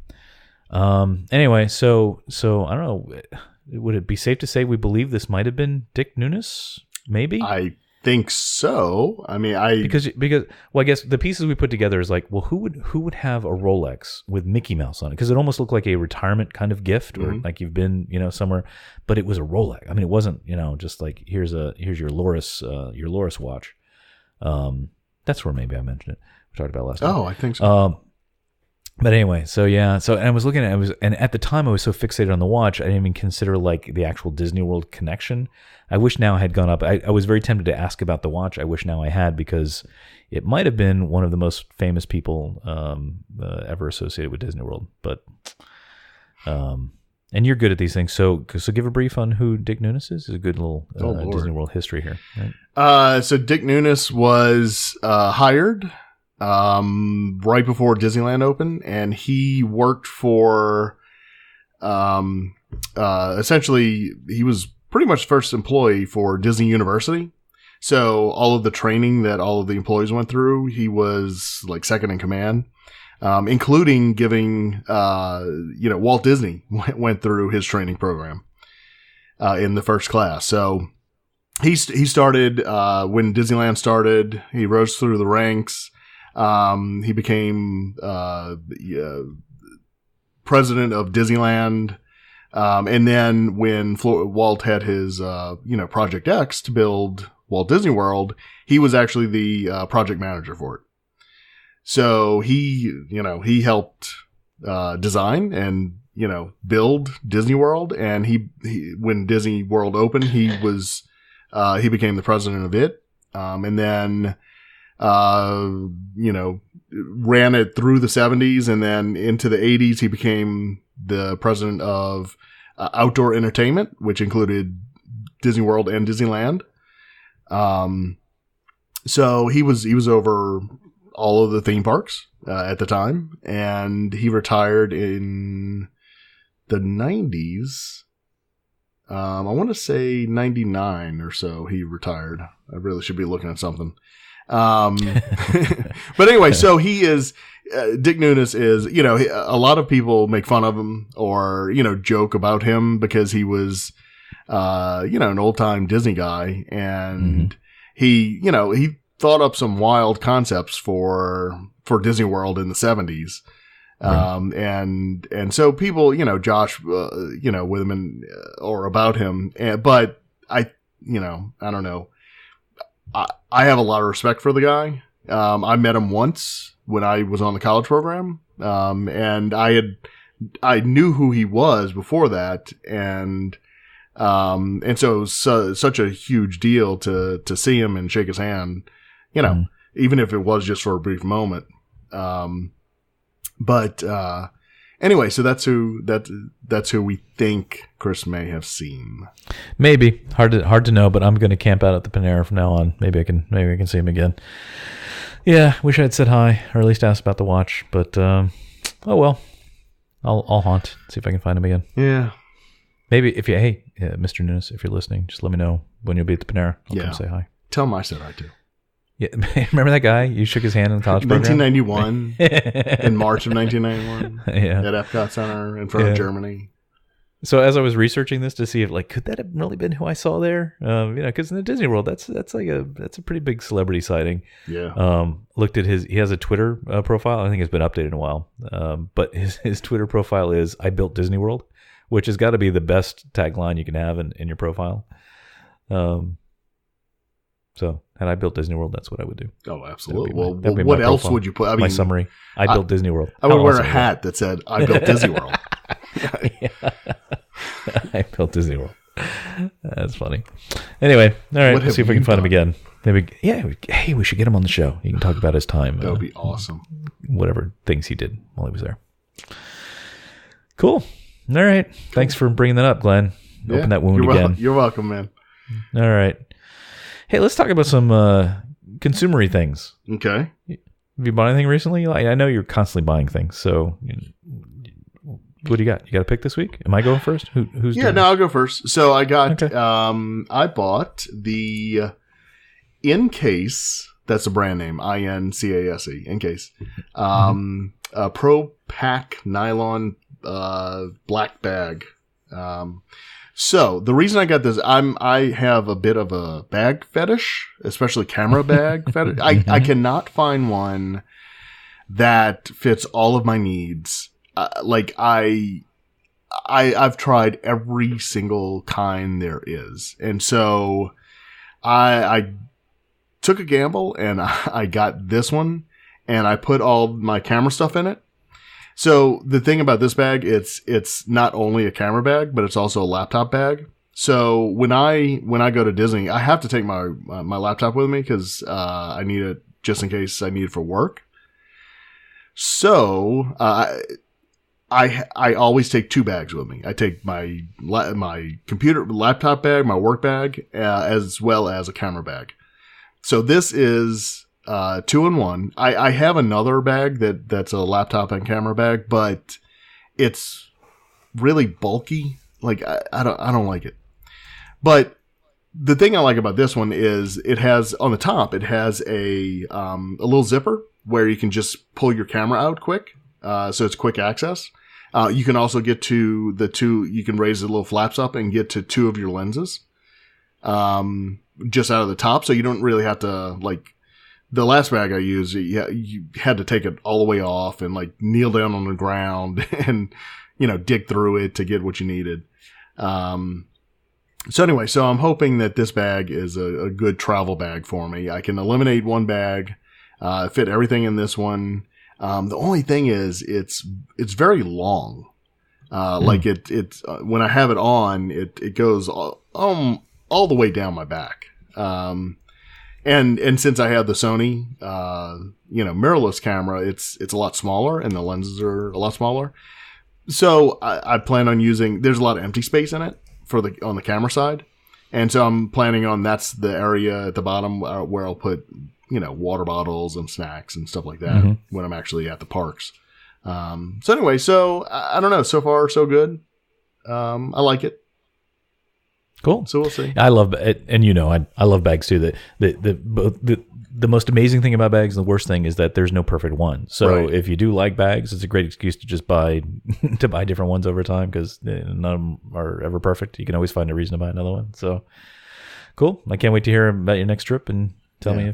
Anyway, so I don't know. Would it be safe to say we believe this might have been Dick Nunes? Maybe. I think so. I mean, because well, I guess the pieces we put together is like, well, who would have a Rolex with Mickey Mouse on it? Because it almost looked like a retirement kind of gift, or like you've been somewhere, but it was a Rolex. I mean, it wasn't just like here's your Loris watch. That's where maybe I mentioned it. We talked about it last time. Oh, I think so. But anyway, so and I was looking at it, and at the time I was so fixated on the watch, I didn't even consider like the actual Disney World connection. I wish now I had gone up. I was very tempted to ask about the watch. I wish now I had, because it might have been one of the most famous people ever associated with Disney World. But and you're good at these things, so give a brief on who Dick Nunes is. It's a good little Disney World history here. Right? So Dick Nunes was hired right before Disneyland opened, and he worked for essentially he was pretty much first employee for Disney University. So all of the training that all of the employees went through, he was like second in command, including giving Walt Disney went through his training program in the first class. So he started when Disneyland started. He rose through the ranks. He became president of Disneyland. And then when Walt had his, Project X to build Walt Disney World, he was actually the project manager for it. So he helped design and, build Disney World. And he when Disney World opened, he became the president of it. And then ran it through the 70s, and then into the 80s, he became the president of outdoor entertainment, which included Disney World and Disneyland. So he was over all of the theme parks at the time, and he retired in the 90s. I want to say 99 or so he retired. I really should be looking at something. But anyway, so he is, Dick Nunes is, a lot of people make fun of him or, joke about him because he was, an old time Disney guy, and he thought up some wild concepts for Disney World in the 70s. And so people, josh, with him or about him, but I don't know. I have a lot of respect for the guy. I met him once when I was on the college program. And I knew who he was before that. And so it was such a huge deal to see him and shake his hand, even if it was just for a brief moment. But anyway, so that's who we think Chris may have seen. Maybe hard to know, but I'm going to camp out at the Panera from now on. Maybe I can see him again. Yeah, wish I had said hi, or at least asked about the watch. But oh well, I'll haunt, see if I can find him again. Yeah, maybe Mr. Nunes, if you're listening, just let me know when you'll be at the Panera. I'll come say hi. Tell him I said hi too. Yeah, remember that guy? You shook his hand in the college program? 1991, in March of 1991, at Epcot Center in front of Germany. So as I was researching this to see if could that have really been who I saw there? Because in the Disney World, that's a pretty big celebrity sighting. Yeah. Looked at he has a Twitter profile. I think it's been updated in a while. But his Twitter profile is "I built Disney World," which has got to be the best tagline you can have in your profile. So had I built Disney World, that's what I would do. Oh, absolutely. What else would you put? I mean, my summary. I built Disney World. I would wear a hat that said, "I built Disney World." I built Disney World. That's funny. Anyway, all right. Let's see if we can find him again. Maybe. Yeah. Hey, we should get him on the show. He can talk about his time. That would be awesome. Whatever things he did while he was there. Cool. All right. Thanks for bringing that up, Glenn. Open that wound again. You're welcome, man. All right. Hey, let's talk about some consumery things. Okay. Have you bought anything recently? I know you're constantly buying things. So, what do you got? You got a pick this week? Am I going first? Who's doing I'll go first. So I got, Okay. I bought the Incase. That's a brand name. INCASE. Incase. A Pro Pack nylon black bag. So the reason I got this, I have a bit of a bag fetish, especially camera bag fetish. I cannot find one that fits all of my needs. I've tried every single kind there is, and so I took a gamble and I got this one, and I put all my camera stuff in it. So the thing about this bag, it's not only a camera bag, but it's also a laptop bag. So when I go to Disney, I have to take my laptop with me because I need it just in case I need it for work. So I always take two bags with me. I take my computer laptop bag, my work bag, as well as a camera bag. So this is 2-in-1. I have another bag that's a laptop and camera bag, but it's really bulky. Like I don't like it. But the thing I like about this one is it has on the top, it has a little zipper where you can just pull your camera out quick. So it's quick access. You can also get to you can raise the little flaps up and get to two of your lenses. Just out of the top. So you don't really have to, like, the last bag I used, you had to take it all the way off and like kneel down on the ground and, dig through it to get what you needed. So anyway, so I'm hoping that this bag is a good travel bag for me. I can eliminate one bag, fit everything in this one. The only thing is it's very long. Like it's when I have it on, it goes all the way down my back. And since I have the Sony, mirrorless camera, it's a lot smaller and the lenses are a lot smaller. So I plan on there's a lot of empty space in it on the camera side. And so I'm planning on, that's the area at the bottom where I'll put, water bottles and snacks and stuff like that when I'm actually at the parks. So anyway, so I don't know, so far so good. I like it. Cool. So we'll see. I love it, and I love bags too. The most amazing thing about bags, and the worst thing, is that there's no perfect one. So if you do like bags, it's a great excuse to just buy different ones over time because none of them are ever perfect. You can always find a reason to buy another one. So cool. I can't wait to hear about your next trip and tell me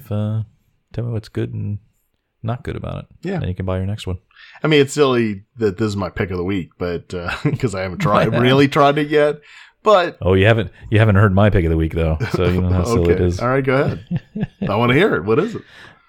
what's good and not good about it. Yeah, and you can buy your next one. I mean, it's silly that this is my pick of the week, but because I haven't really tried it yet. But you haven't heard my pick of the week though, so you know how silly it is. All right, go ahead. I want to hear it. What is it?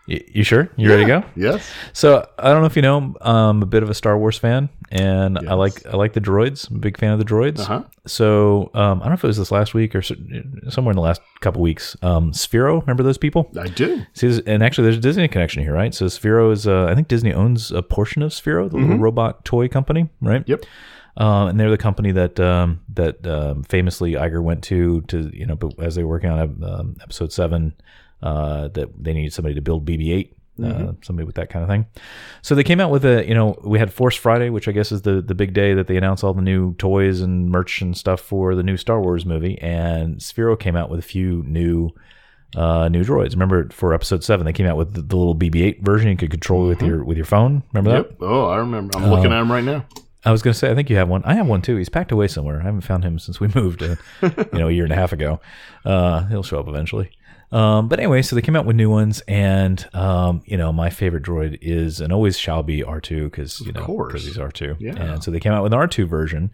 You sure? You ready to go? Yes. So I don't know if you know, I'm a bit of a Star Wars fan, and I like the droids. I'm a big fan of the droids. Uh-huh. So I don't know if it was this last week or somewhere in the last couple weeks. Sphero, remember those people? I do. See, and actually, there's a Disney connection here, right? So Sphero is, I think Disney owns a portion of Sphero, the little robot toy company, right? Yep. And they're the company that famously Iger went to as they were working on episode 7, that they needed somebody to build BB-8, somebody with that kind of thing. So they came out with we had Force Friday, which I guess is the big day that they announce all the new toys and merch and stuff for the new Star Wars movie. And Sphero came out with a few new droids. Remember, for episode 7, they came out with the little BB-8 version you could control with your phone. Remember that? Oh, I remember. I'm looking at him right now. I was going to say, I think you have one. I have one too. He's packed away somewhere. I haven't found him since we moved, a year and a half ago. He'll show up eventually. But anyway, so they came out with new ones, and my favorite droid is and always shall be R2 because he's R2. Yeah. And so they came out with an R2 version.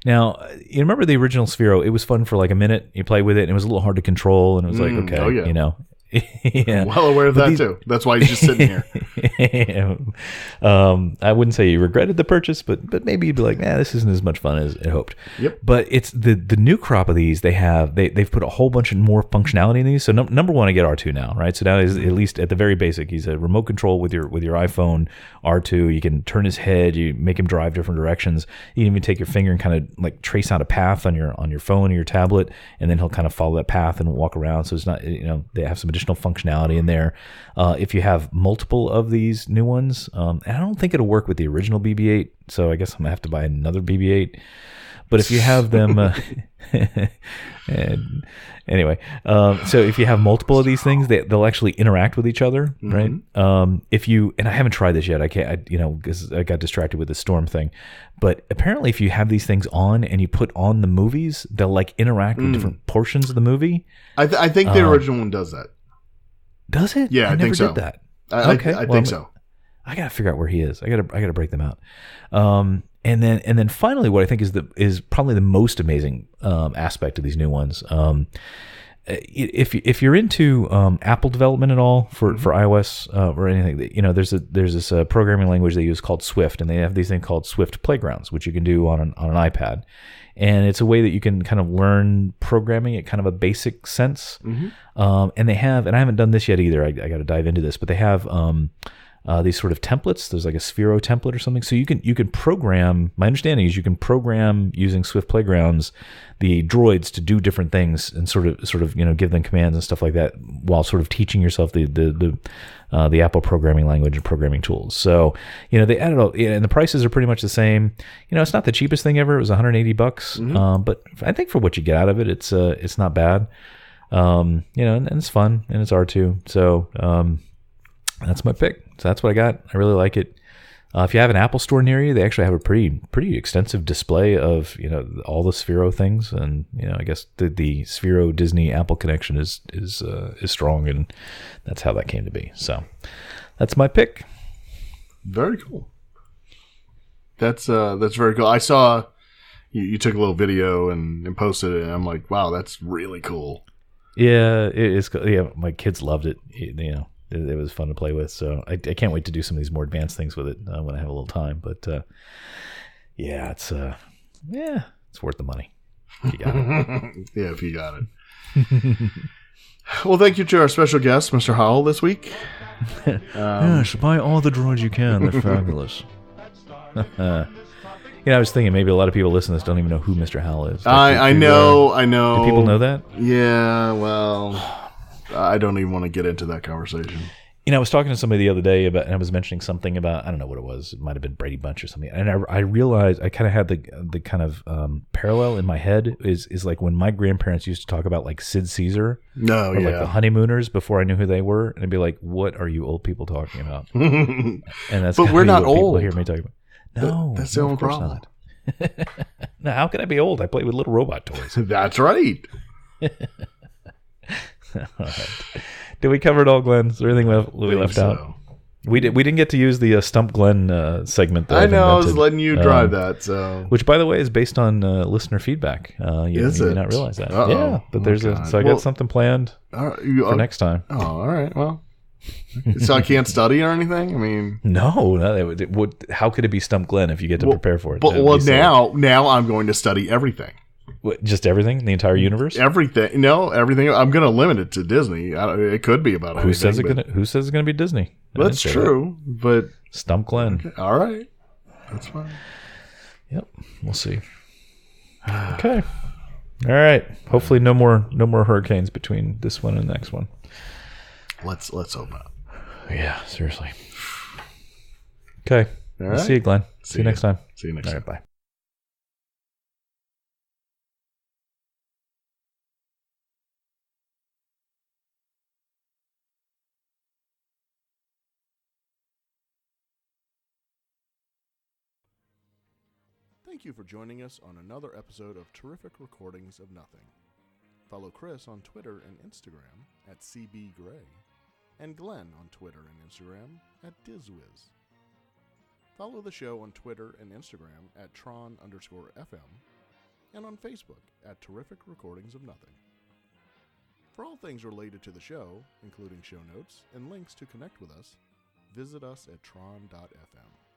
Now, you remember the original Sphero? It was fun for like a minute. You play with it, and it was a little hard to control, and it was like, okay, yeah. Well aware of that too. That's why he's just sitting here. I wouldn't say you regretted the purchase, but maybe you'd be like, this isn't as much fun as I hoped. Yep. But it's the new crop of these. They've put a whole bunch of more functionality in these. So number one, I get R2 now, right? So now is at least at the very basic. He's a remote control with your iPhone. R2. You can turn his head. You make him drive different directions. You can even take your finger and kind of like trace out a path on your phone or your tablet, and then he'll kind of follow that path and walk around. So it's not they have some additional additional functionality in there. If you have multiple of these new ones, and I don't think it'll work with the original BB-8, so I guess I'm gonna have to buy another BB-8. But if you have them, and anyway, so if you have multiple of these things, they'll actually interact with each other, right? If you, and I haven't tried this yet, because I got distracted with the Storm thing. But apparently, if you have these things on and you put on the movies, they'll like interact with different portions of the movie. I think the original one does that. Does it? Yeah, I never think so. Did that. Okay, I think so. I gotta figure out where he is. I gotta break them out. And then finally, what I think is probably the most amazing aspect of these new ones. If you're into Apple development at all for iOS or anything, there's this programming language they use called Swift, and they have these things called Swift Playgrounds, which you can do on an iPad, and it's a way that you can kind of learn programming at kind of a basic sense. And they have, and I haven't done this yet either. I got to dive into this, but they have. These sort of templates. There's like a Sphero template or something. So you can program. My understanding is you can program using Swift Playgrounds the droids to do different things and sort of give them commands and stuff like that while sort of teaching yourself the Apple programming language and programming tools. So they added all, and the prices are pretty much the same. It's not the cheapest thing ever. It was $180, but I think for what you get out of it, it's not bad. And it's fun and it's R2. So. That's my pick. So that's what I got. I really like it. If you have an Apple store near you, they actually have a pretty extensive display of all the Sphero things, and I guess the Sphero Disney Apple connection is strong, and that's how that came to be. So that's my pick. Very cool. That's very cool. I saw you took a little video and posted it, and I'm like, wow, that's really cool. Yeah, it is. Yeah, my kids loved it. It was fun to play with, so I can't wait to do some of these more advanced things with it when I have a little time. But it's worth the money if you got it. Yeah, if you got it. Well, thank you to our special guest, Mr. Howell, this week. Yes, buy all the droids you can; they're fabulous. I was thinking maybe a lot of people listening to this don't even know who Mr. Howell is. I know. Do people know that? Yeah, well. I don't even want to get into that conversation. I was talking to somebody the other day and I was mentioning something about, I don't know what it was. It might have been Brady Bunch or something. And I realized I kind of had the kind of parallel in my head is like when my grandparents used to talk about like Sid Caesar. No, or like the honeymooners before I knew who they were. And I'd be like, what are you old people talking about? And that's but we're not what old. People hear me talking about. No, that's the only problem. Now, how can I be old? I play with little robot toys. That's right. All right. Did we cover it all, Glenn? Is there anything we left out? We didn't get to use the Stump Glenn segment. That I know. I was letting you drive that. So, which, by the way, is based on listener feedback. You may not realize that. Uh-oh. Yeah, but there's I got something planned for next time. Oh, all right. Well, so I can't study or anything. I mean, no. How could it be Stump Glenn if you get to prepare for it? But now I'm going to study everything. What, just everything? The entire universe? Everything. No, everything. I'm going to limit it to Disney. It could be about Who says it's going to be Disney? That's true, but Stump Glenn. Okay. All right. That's fine. Yep. We'll see. Okay. All right. Hopefully no more hurricanes between this one and the next one. Let's hope not. Yeah, seriously. Okay. All right. See you, Glenn. See you next time. See you next time. All right, bye. Thank you for joining us on another episode of Terrific Recordings of Nothing. Follow Chris on Twitter and Instagram at CBGray, and Glenn on Twitter and Instagram at DizWiz. Follow the show on Twitter and Instagram at Tron_FM, and on Facebook at Terrific Recordings of Nothing. For all things related to the show, including show notes and links to connect with us, visit us at Tron.fm.